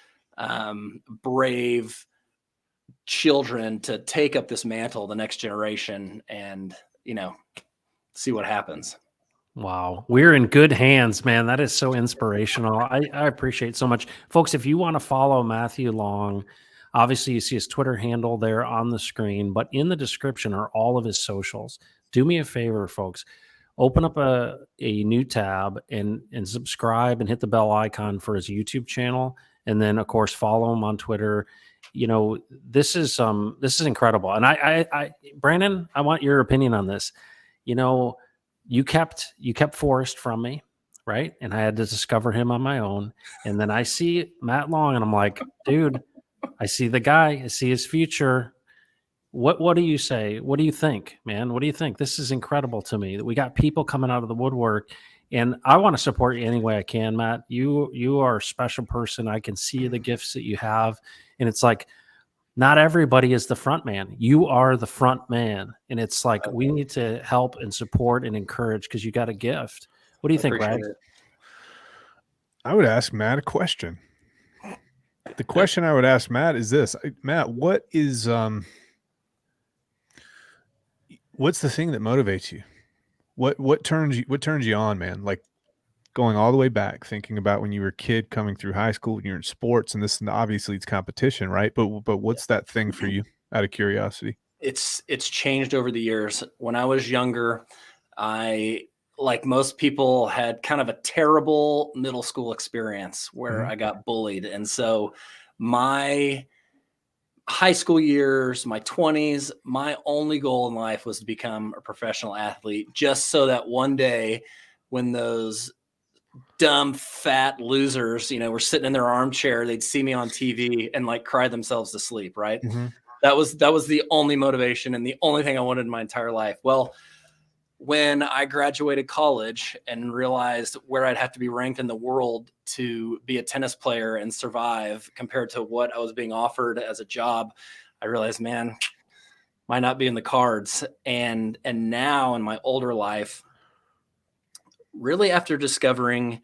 brave children to take up this mantle, the next generation, and, see what happens. Wow. We're in good hands, man. That is so inspirational. I appreciate so much. Folks, if you want to follow Matthew Long, obviously you see his Twitter handle there on the screen, but in the description are all of his socials. Do me a favor, folks. Open up a new tab and subscribe and hit the bell icon for his YouTube channel. And then, of course, follow him on Twitter. This is incredible. And I Brandon, I want your opinion on this. You kept Forrest from me, right? And I had to discover him on my own. And then I see Matt Long, and I'm like, dude, I see the guy. I see his future. What do you say? What do you think, man? What do you think? This is incredible to me that we got people coming out of the woodwork, and I want to support you any way I can, Matt. You are a special person. I can see the gifts that you have, and it's like, not everybody is the front man. You are the front man. And it's like, we need to help and support and encourage, because you got a gift. What do you think, Brad? I would ask Matt a question. The question I would ask Matt is this: Matt, what is, what's the thing that motivates you? What turns you on, man? Like going all the way back, thinking about when you were a kid, coming through high school, when you're in sports, and this, and obviously it's competition, right? But what's that thing for you, out of curiosity? It's changed over the years. When I was younger, I, like most people, had kind of a terrible middle school experience where I got bullied. And so my high school years, my 20s, my only goal in life was to become a professional athlete, just so that one day when those dumb fat losers, were sitting in their armchair, they'd see me on TV and like cry themselves to sleep. Right. That was the only motivation and the only thing I wanted in my entire life. Well, when I graduated college and realized where I'd have to be ranked in the world to be a tennis player and survive compared to what I was being offered as a job, I realized, man, might not be in the cards. And now in my older life, really after discovering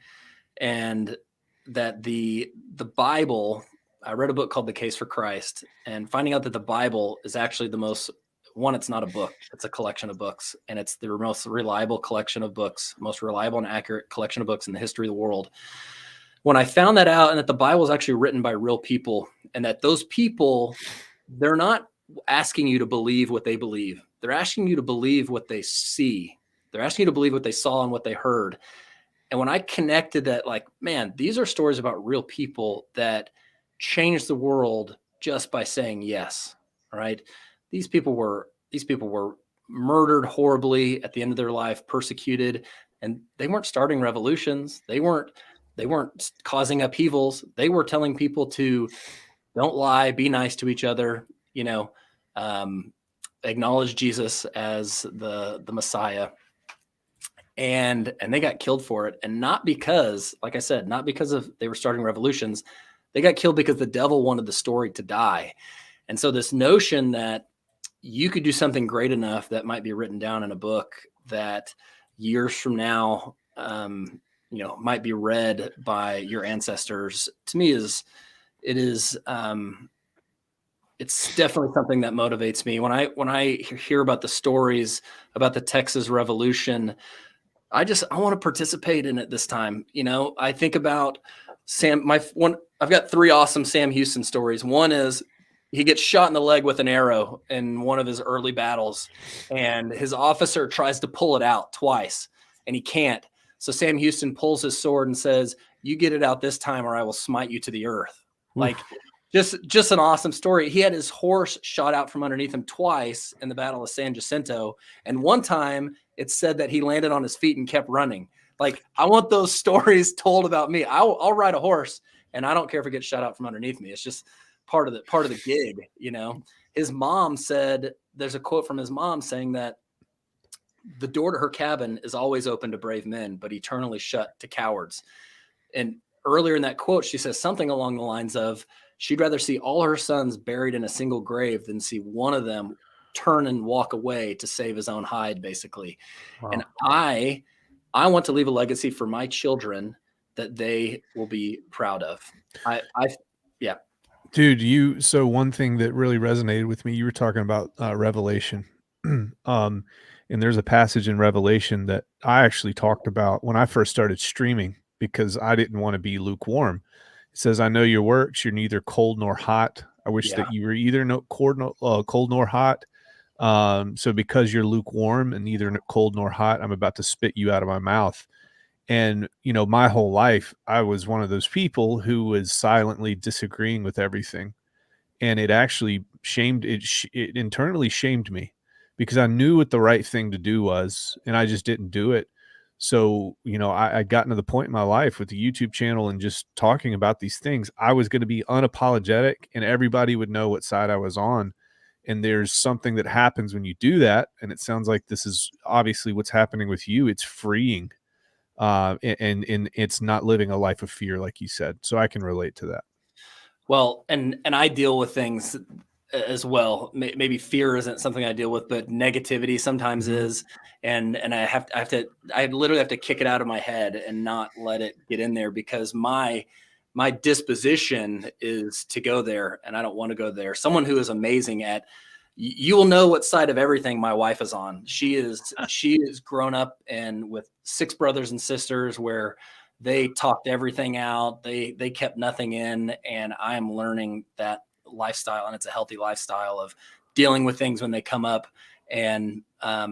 and that the Bible, I read a book called The Case for Christ, and finding out that the Bible is actually One, it's not a book, it's a collection of books, and it's the most reliable collection of books, most reliable and accurate collection of books in the history of the world. When I found that out, and that the Bible is actually written by real people, and that those people, they're not asking you to believe what they believe. They're asking you to believe what they see. They're asking you to believe what they saw and what they heard. And when I connected that, like, man, these are stories about real people that changed the world just by saying yes. All right. These people were murdered horribly at the end of their life, persecuted, and they weren't starting revolutions. They weren't causing upheavals. They were telling people to don't lie, be nice to each other, acknowledge Jesus as the Messiah. And they got killed for it. And not because, like I said, not because of they were starting revolutions. They got killed because the devil wanted the story to die. And so this notion that you could do something great enough that might be written down in a book that years from now, might be read by your ancestors, to me it's definitely something that motivates me. When I hear about the stories about the Texas Revolution, I want to participate in it this time. I think about I've got 3 awesome Sam Houston stories. One is he gets shot in the leg with an arrow in one of his early battles, and his officer tries to pull it out twice, and he can't. So Sam Houston pulls his sword and says, "You get it out this time, or I will smite you to the earth." Oof. Like, just an awesome story. He had his horse shot out from underneath him twice in the Battle of San Jacinto, and one time it's said that he landed on his feet and kept running. Like, I want those stories told about me. I'll ride a horse, and I don't care if it gets shot out from underneath me. It's just part of the gig, His mom said, there's a quote from his mom saying that the door to her cabin is always open to brave men, but eternally shut to cowards. And earlier in that quote, she says something along the lines of, she'd rather see all her sons buried in a single grave than see one of them turn and walk away to save his own hide, basically. Wow. And I want to leave a legacy for my children that they will be proud of. Yeah. Dude, so one thing that really resonated with me, you were talking about Revelation. And there's a passage in Revelation that I actually talked about when I first started streaming, because I didn't want to be lukewarm. It says, "I know your works. You're neither cold nor hot. I wish that you were either cold nor hot. So because you're lukewarm and neither cold nor hot, I'm about to spit you out of my mouth." And, my whole life, I was one of those people who was silently disagreeing with everything. And it actually it internally shamed me, because I knew what the right thing to do was, and I just didn't do it. So, I gotten to the point in my life with the YouTube channel and just talking about these things, I was going to be unapologetic and everybody would know what side I was on. And there's something that happens when you do that. And it sounds like this is obviously what's happening with you. It's freeing. And it's not living a life of fear, like you said. So I can relate to that. Well, and I deal with things as well. Maybe fear isn't something I deal with, but negativity sometimes is. And I literally have to kick it out of my head and not let it get in there, because my disposition is to go there, and I don't want to go there. Someone who is amazing at, you will know what side of everything my wife is on. She is grown up and with 6 brothers and sisters where they talked everything out. They kept nothing in. And I am learning that lifestyle, and it's a healthy lifestyle of dealing with things when they come up. And, I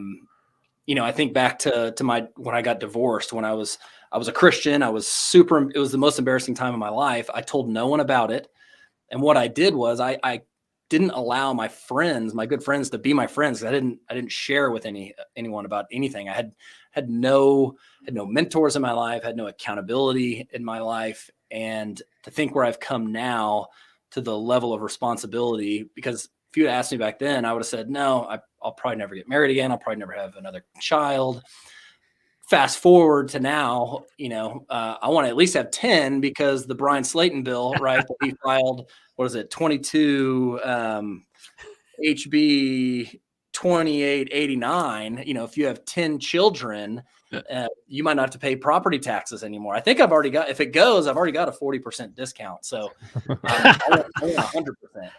think back to when I got divorced, when I was a Christian, it was the most embarrassing time of my life. I told no one about it. And what I did was I didn't allow my friends, my good friends, to be my friends. I didn't share with anyone about anything. I had no mentors in my life, had no accountability in my life. And to think where I've come now to the level of responsibility, because if you had asked me back then, I would have said, no, I'll probably never get married again. I'll probably never have another child. Fast forward to now, I want to at least have 10, because the Brian Slayton bill, right, that he filed, 22 HB 2889, if you have 10 children, you might not have to pay property taxes anymore. I think I've already got a 40% discount. So I want 100%.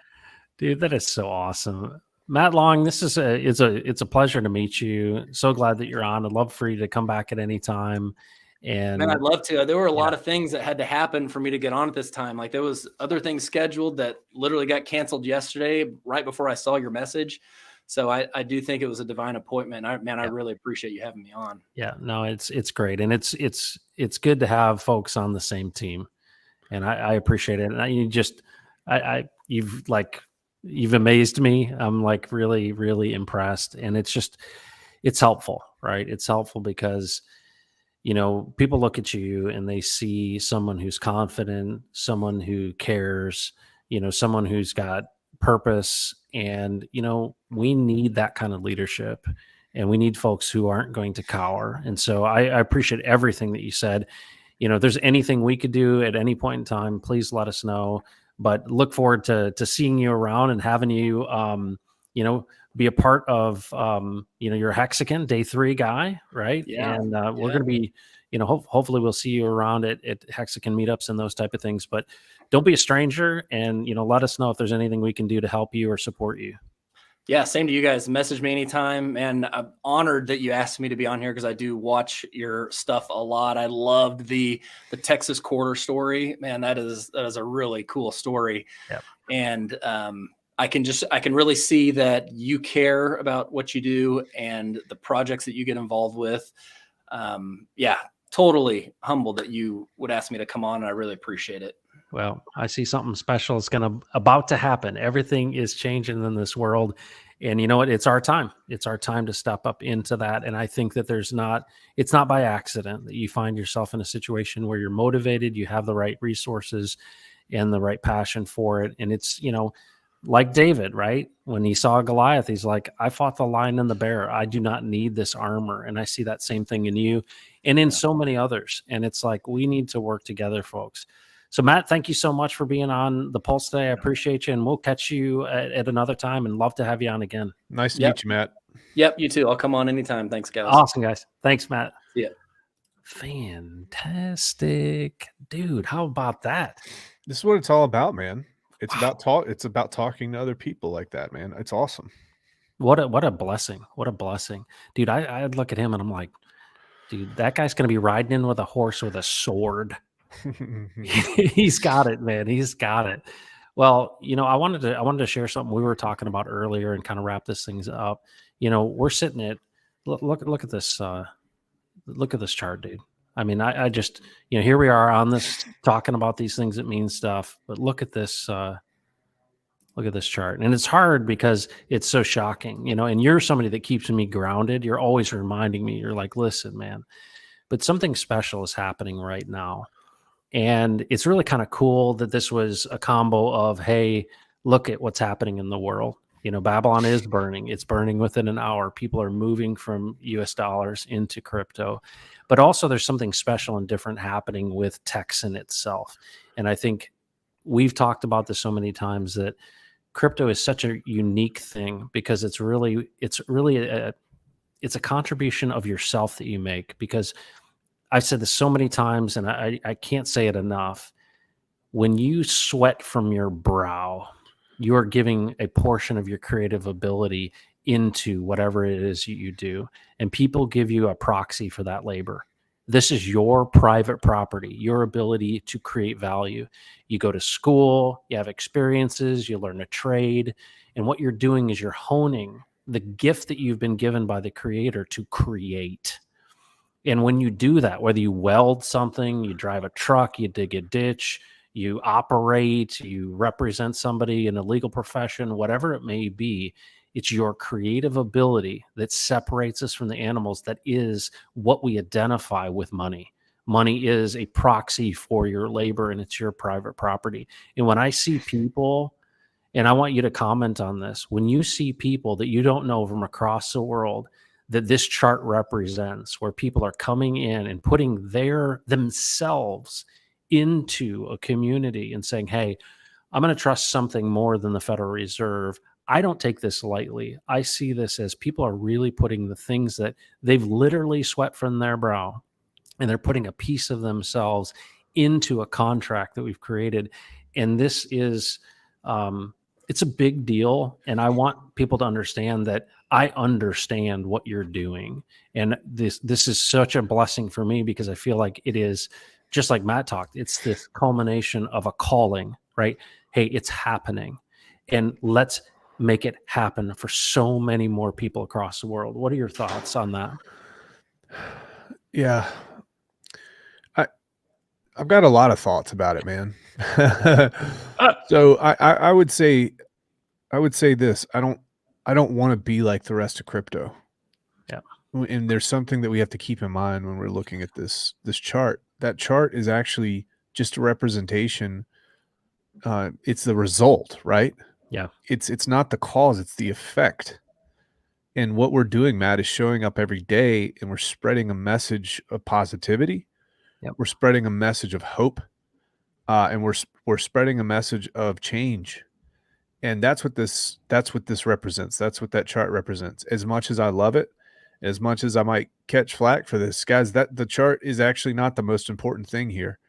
Dude, that is so awesome. Matt Long, this is it's a pleasure to meet you. So glad that you're on. I'd love for you to come back at any time. And Man, I'd love to. There were a lot Yeah. of things that had to happen for me to get on at this time. Like there was other things scheduled that literally got canceled yesterday, right before I saw your message. So I do think it was a divine appointment. I Yeah. really appreciate you having me on. yeah, no, it's great, and it's good to have folks on the same team, and I appreciate it. And you've amazed me. I'm like really really impressed, and it's helpful, right? It's helpful because people look at you and they see someone who's confident, someone who cares, someone who's got purpose. And, we need that kind of leadership, and we need folks who aren't going to cower. And so I appreciate everything that you said. If there's anything we could do at any point in time, please let us know. But look forward to seeing you around and having you, be a part of, your Hexagon Day 3 guy, right? Yeah. And we're Yeah. going to be, hopefully we'll see you around at Hexagon meetups and those type of things. But don't be a stranger, and let us know if there's anything we can do to help you or support you. Yeah, same to you guys. Message me anytime. And I'm honored that you asked me to be on here because I do watch your stuff a lot. I loved the Texas quarter story. Man, that is a really cool story. Yep. And I can really see that you care about what you do and the projects that you get involved with. Yeah, totally humbled that you would ask me to come on, and I really appreciate it. Well, I see something special is about to happen. Everything is changing in this world. And you know what? It's our time. It's our time to step up into that. And I think that it's not by accident that you find yourself in a situation where you're motivated, you have the right resources and the right passion for it. And it's, like David, right? When he saw Goliath, he's like, I fought the lion and the bear. I do not need this armor. And I see that same thing in you and in so many others. And it's like, we need to work together, folks. So Matt, thank you so much for being on the Pulse today. I appreciate you, and we'll catch you at another time, and love to have you on again. Nice to meet you, Matt. Yep, you too. I'll come on anytime. Thanks, guys. Awesome, guys. Thanks, Matt. See ya. Fantastic, dude. How about that? This is what it's all about, man. It's about talking to other people like that, man. It's awesome. What a blessing. What a blessing. Dude, I'd look at him and I'm like, dude, that guy's going to be riding in with a horse with a sword. He's got it, man. He's got it. Well, I wanted to share something we were talking about earlier and kind of wrap this things up. We're sitting at look at this chart, dude. I mean, I just here we are on this talking about these things that mean stuff, but look at this chart. And it's hard because it's so shocking, and you're somebody that keeps me grounded. You're always reminding me. You're like, listen, man, but something special is happening right now. And it's really kind of cool that this was a combo of, hey, look at what's happening in the world. Babylon is burning. It's burning within an hour. People are moving from US dollars into crypto. But also there's something special and different happening with Texan itself. And I think we've talked about this so many times that crypto is such a unique thing because it's really a contribution of yourself that you make. Because I've said this so many times, and I can't say it enough. When you sweat from your brow, you are giving a portion of your creative ability into whatever it is you do. And people give you a proxy for that labor. This is your private property, your ability to create value. You go to school, you have experiences, you learn a trade. And what you're doing is you're honing the gift that you've been given by the creator to create. And when you do that, whether you weld something, you drive a truck, you dig a ditch, you operate, you represent somebody in a legal profession, whatever it may be, it's your creative ability that separates us from the animals. That is what we identify with money. Money is a proxy for your labor, and it's your private property. And when I see people, and I want you to comment on this, when you see people that you don't know from across the world that this chart represents, where people are coming in and putting themselves into a community and saying, hey, I'm going to trust something more than the Federal Reserve. I don't take this lightly. I see this as people are really putting the things that they've literally sweat from their brow, and they're putting a piece of themselves into a contract that we've created. And this is it's a big deal, and I want people to understand that I understand what you're doing, and this is such a blessing for me because I feel like it is just like Matt talked. It's this culmination of a calling, right? Hey, it's happening, and let's make it happen for so many more people across the world. What are your thoughts on that? Yeah. I've got a lot of thoughts about it, man. So I would say this. I don't want to be like the rest of crypto. Yeah. And there's something that we have to keep in mind when we're looking at this chart. That chart is actually just a representation. It's the result, right? Yeah. It's not the cause, it's the effect. And what we're doing, Matt, is showing up every day and we're spreading a message of positivity. Yep. We're spreading a message of hope. And we're spreading a message of change. And that's what this represents. That's what that chart represents. As much as I love it, as much as I might catch flack for this, guys, that the chart is actually not the most important thing here.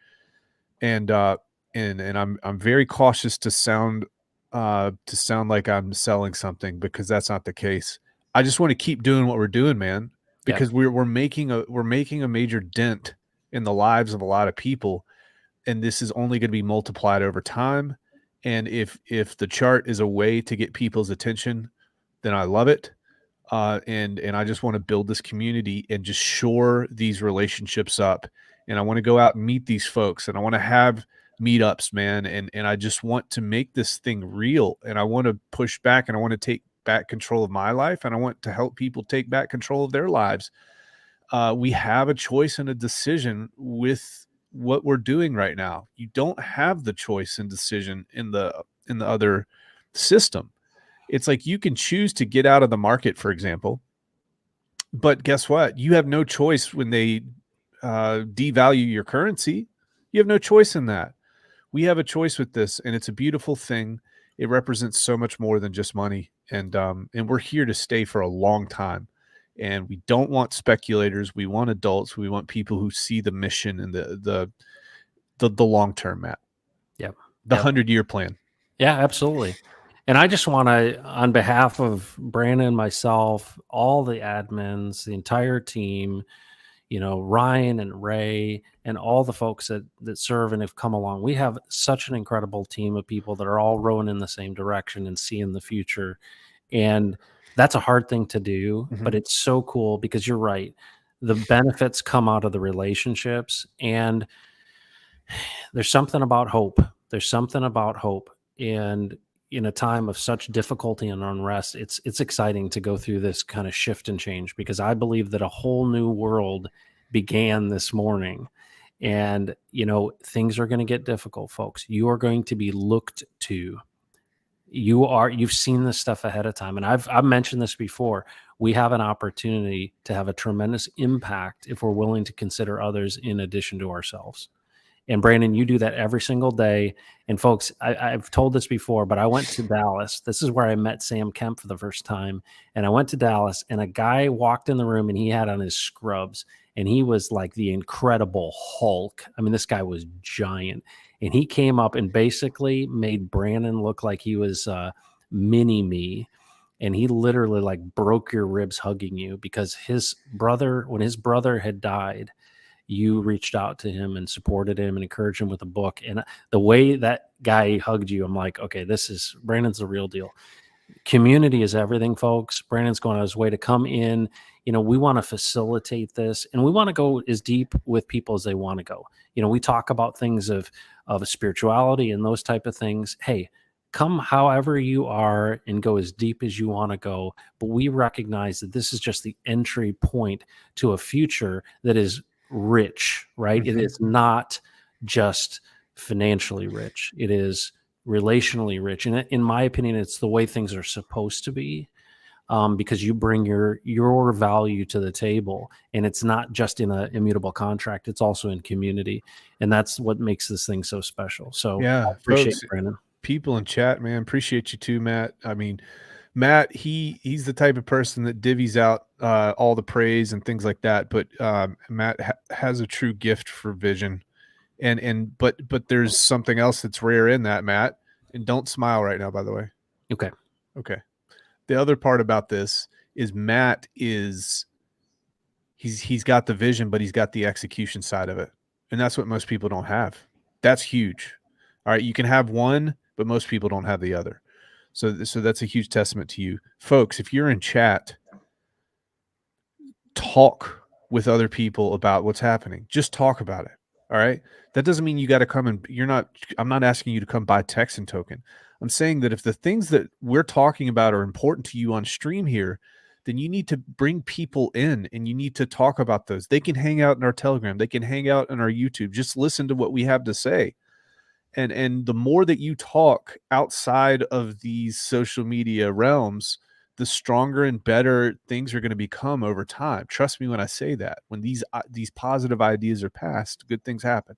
And I'm very cautious to sound like I'm selling something, because that's not the case. I just want to keep doing what we're doing, man, because we're making a major dent in the lives of a lot of people, and this is only going to be multiplied over time. And if the chart is a way to get people's attention, then I love it. And I just want to build this community and just shore these relationships up. And I want to go out and meet these folks, and I want to have meetups, man. And I just want to make this thing real, and I want to push back, and I want to take back control of my life, and I want to help people take back control of their lives. We have a choice and a decision with what we're doing right now. You don't have the choice and decision in the other system. It's like you can choose to get out of the market, for example, but guess what? You have no choice when they devalue your currency. You have no choice in that. We have a choice with this, and it's a beautiful thing. It represents so much more than just money, and we're here to stay for a long time. And we don't want speculators. We want adults. We want people who see the mission and the long term, Matt. Yep. The Yep. 100-year plan. Yeah, absolutely. And I just want to, on behalf of Brandon, myself, all the admins, the entire team, Ryan and Ray and all the folks that serve and have come along. We have such an incredible team of people that are all rowing in the same direction and seeing the future. And that's a hard thing to do, but it's so cool because you're right. The benefits come out of the relationships, and there's something about hope. There's something about hope. And in a time of such difficulty and unrest, it's exciting to go through this kind of shift and change, because I believe that a whole new world began this morning. And, things are going to get difficult, folks. You are going to be looked to. You've seen this stuff ahead of time. And I've mentioned this before. We have an opportunity to have a tremendous impact if we're willing to consider others in addition to ourselves. And Brandon, you do that every single day. And folks, I've told this before, but I went to Dallas. This is where I met Sam Kemp for the first time. And I went to Dallas, and a guy walked in the room, and he had on his scrubs, and he was like the Incredible Hulk. I mean, this guy was giant. And he came up and basically made Brandon look like he was mini me. And he literally like broke your ribs hugging you, because when his brother had died, you reached out to him and supported him and encouraged him with a book. And the way that guy hugged you, I'm like, okay, Brandon's the real deal. Community is everything, folks. Brandon's going on his way to come in. We want to facilitate this, and we want to go as deep with people as they want to go. We talk about things of spirituality and those type of things. Hey, come however you are and go as deep as you want to go. But we recognize that this is just the entry point to a future that is rich, right? It is not just financially rich. It is relationally rich. And in my opinion, it's the way things are supposed to be, because you bring your value to the table, and it's not just in an immutable contract. It's also in community. And that's what makes this thing so special. So Yeah, I appreciate folks, it, Brandon. People in chat, man, appreciate you too, Matt. I mean, Matt, he's the type of person that divvies out all the praise and things like that. But Matt has a true gift for vision, but there's something else that's rare in that, Matt. And don't smile right now, by the way. Okay. Okay. The other part about this is Matt is he's got the vision, but he's got the execution side of it. And that's what most people don't have. That's huge. All right. You can have one, but most people don't have the other. So that's a huge testament to you. Folks, if you're in chat, talk with other people about what's happening. Just talk about it. All right. That doesn't mean you got to come and I'm not asking you to come buy Texan token. I'm saying that if the things that we're talking about are important to you on stream here, then you need to bring people in and you need to talk about those. They can hang out in our Telegram. They can hang out in our YouTube. Just listen to what we have to say. And the more that you talk outside of these social media realms, the stronger and better things are going to become over time. Trust me when I say that. When these positive ideas are passed, good things happen.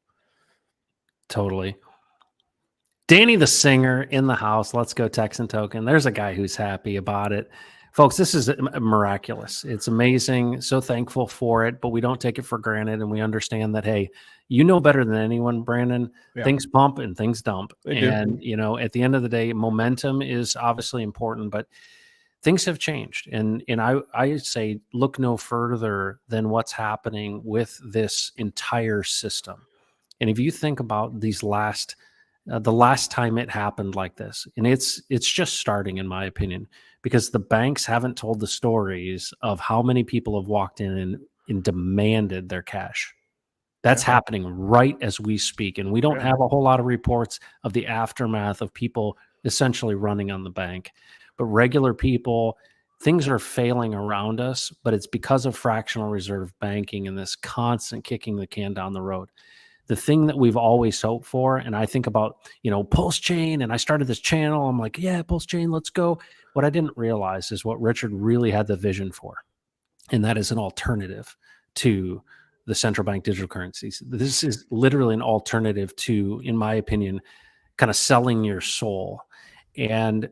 Totally. Danny the singer in the house. Let's go Texan token. There's a guy who's happy about it. Folks, this is miraculous. It's amazing. So thankful for it, but we don't take it for granted. And we understand that, hey, you know better than anyone, Brandon. Yeah. Things pump and things dump. They do. And, you know, at the end of the day, momentum is obviously important, but things have changed. And I say, look no further than what's happening with this entire system. And if you think about these the last time it happened like this, and it's just starting, in my opinion, because the banks haven't told the stories of how many people have walked in and demanded their cash. That's happening right as we speak. And we don't have a whole lot of reports of the aftermath of people essentially running on the bank. But regular people, things are failing around us, but it's because of fractional reserve banking and this constant kicking the can down the road. The thing that we've always hoped for, and I think about, you know, Pulse Chain, and I started this channel. I'm like, yeah, Pulse Chain, let's go. What I didn't realize is what Richard really had the vision for, and that is an alternative to the central bank digital currencies. This is literally an alternative to, in my opinion, kind of selling your soul. And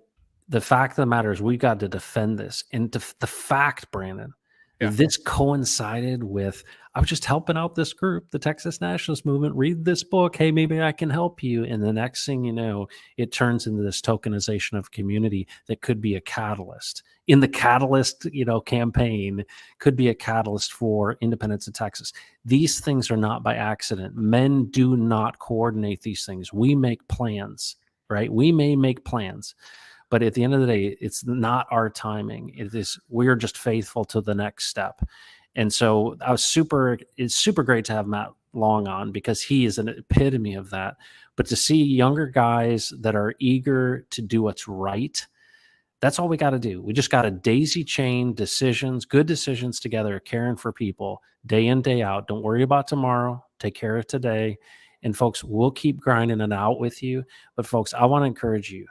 the fact of the matter is, we've got to defend this. And the fact, Brandon, this coincided with, I was just helping out this group, the Texas Nationalist Movement, read this book. Hey, maybe I can help you. And the next thing you know, it turns into this tokenization of community that could be a catalyst. In the catalyst, you know, campaign could be a catalyst for independence of Texas. These things are not by accident. Men do not coordinate these things. We make plans, right? We may make plans, but at the end of the day, it's not our timing. We're just faithful to the next step. And so it's super great to have Matt Long on, because he is an epitome of that. But to see younger guys that are eager to do what's right, that's all we got to do. We just got to daisy chain decisions, good decisions together, caring for people day in, day out. Don't worry about tomorrow. Take care of today. And folks, we'll keep grinding it out with you. But folks, I want to encourage you.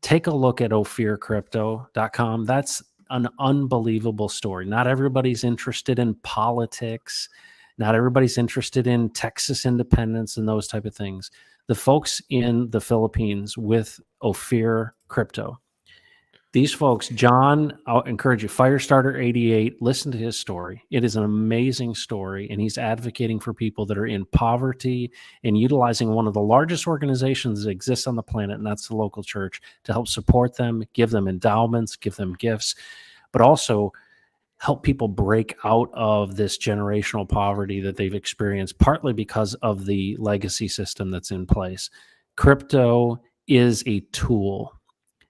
Take a look at ophircrypto.com. That's an unbelievable story. Not everybody's interested in politics. Not everybody's interested in Texas independence and those type of things. The folks in the Philippines with Ophir Crypto, these folks, John, I'll encourage you, Firestarter88, listen to his story. It is an amazing story, and he's advocating for people that are in poverty and utilizing one of the largest organizations that exists on the planet, and that's the local church, to help support them, give them endowments, give them gifts, but also help people break out of this generational poverty that they've experienced, partly because of the legacy system that's in place. Crypto is a tool.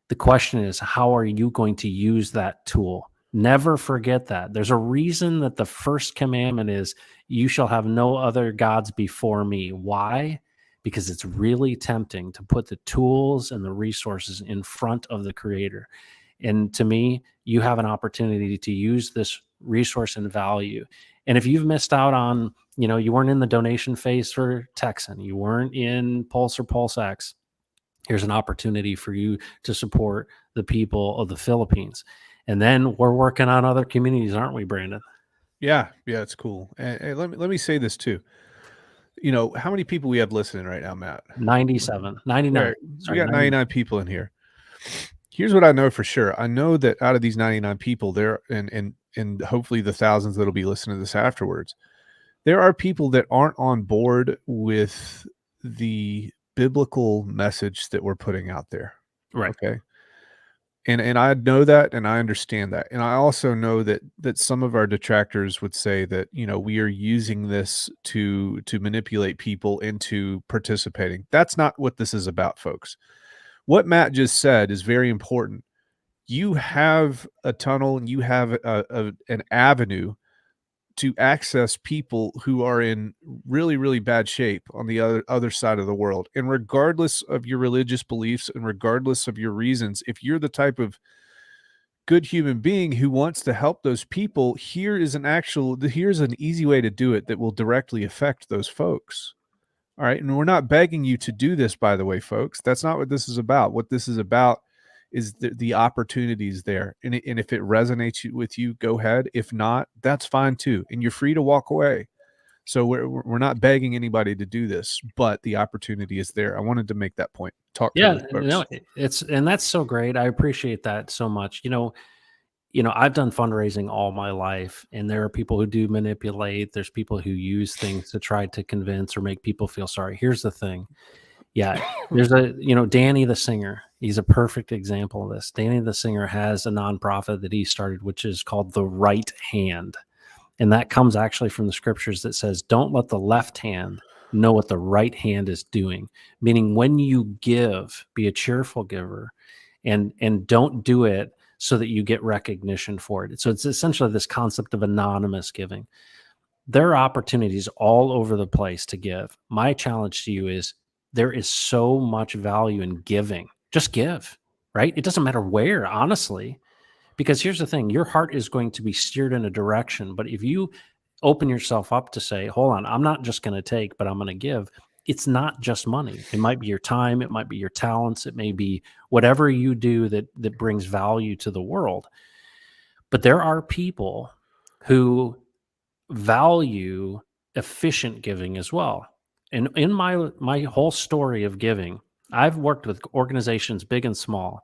The question is, how are you going to use that tool? Never forget that. There's a reason that the first commandment is, you shall have no other gods before me. Why? Because it's really tempting to put the tools and the resources in front of the creator. And to me, you have an opportunity to use this resource and value. And if you've missed out on, you know, you weren't in the donation phase for Texan, you weren't in Pulse or PulseX, here's an opportunity for you to support the people of the Philippines. And then we're working on other communities, aren't we, Brandon? Yeah, it's cool. And let me say this too. You know, how many people we have listening right now, Matt? 99. We got 99 people in here. Here's what I know for sure. I know that out of these 99 people there, and hopefully the thousands that'll be listening to this afterwards, there are people that aren't on board with the biblical message that we're putting out there. Right. Okay. And I know that, and I understand that. And I also know that some of our detractors would say that, we are using this to manipulate people into participating. That's not what this is about, folks. What Matt just said is very important. You have a tunnel and you have an avenue to access people who are in really, really bad shape on the other side of the world. And regardless of your religious beliefs and regardless of your reasons, if you're the type of good human being who wants to help those people, here's an easy way to do it that will directly affect those folks. All right. And we're not begging you to do this, by the way, folks. That's not what this is about. What this is about is the opportunities there. And if it resonates with you, go ahead. If not, that's fine too. And you're free to walk away. So we're not begging anybody to do this, but the opportunity is there. I wanted to make that point. Talk to Yeah, those folks. and that's so great. I appreciate that so much. I've done fundraising all my life, and there are people who do manipulate. There's people who use things to try to convince or make people feel sorry. Here's the thing. Yeah, there's Danny the singer. He's a perfect example of this. Danny the singer has a nonprofit that he started, which is called The Right Hand. And that comes actually from the scriptures that says, don't let the left hand know what the right hand is doing. Meaning when you give, be a cheerful giver, and don't do it so that you get recognition for it. So it's essentially this concept of anonymous giving. There are opportunities all over the place to give. My challenge to you is there is so much value in giving. Just give, right? It doesn't matter where, honestly, because here's the thing. Your heart is going to be steered in a direction. But if you open yourself up to say, hold on, I'm not just going to take, but I'm going to give. It's not just money. It might be your time. It might be your talents. It may be whatever you do that brings value to the world. But there are people who value efficient giving as well. And in my whole story of giving, I've worked with organizations big and small.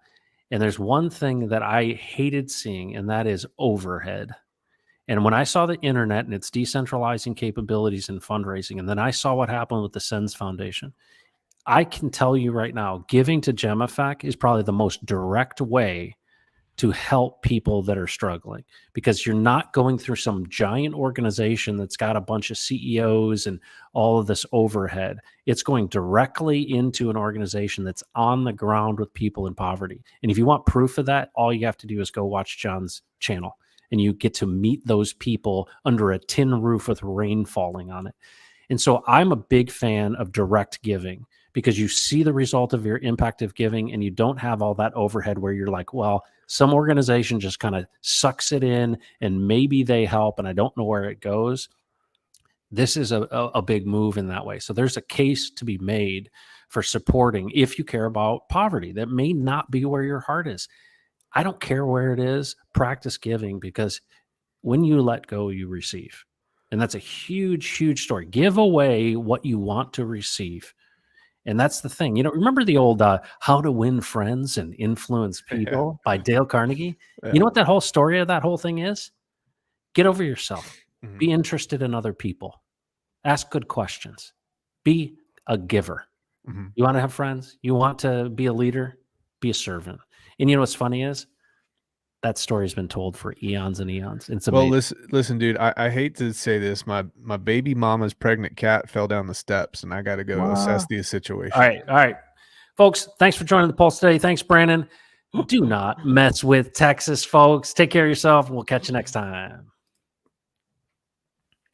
And there's one thing that I hated seeing, and that is overhead. And when I saw the internet and its decentralizing capabilities in fundraising, and then I saw what happened with the SENS Foundation, I can tell you right now, giving to GemEffect is probably the most direct way to help people that are struggling, because you're not going through some giant organization that's got a bunch of CEOs and all of this overhead. It's going directly into an organization that's on the ground with people in poverty. And if you want proof of that, all you have to do is go watch John's channel, and you get to meet those people under a tin roof with rain falling on it. And so I'm a big fan of direct giving, because you see the result of your impact of giving, and you don't have all that overhead where you're like, well, some organization just kind of sucks it in and maybe they help and I don't know where it goes. This is a big move in that way. So there's a case to be made for supporting if you care about poverty. That may not be where your heart is. I don't care where it is. Practice giving, because when you let go, you receive. And that's a huge, huge story. Give away what you want to receive. And that's the thing. Remember the old How to Win Friends and Influence People by Dale Carnegie? Yeah. You know what that whole story of that whole thing is? Get over yourself. Mhm. Be interested in other people. Ask good questions. Be a giver. Mhm. You want to have friends? You want to be a leader? Be a servant. And you know what's funny is that story's been told for eons and eons. It's amazing. Well, listen, dude. I hate to say this. My baby mama's pregnant cat fell down the steps, and I got to go assess the situation. All right. Folks, thanks for joining the Pulse today. Thanks, Brandon. Do not mess with Texas, folks. Take care of yourself. We'll catch you next time.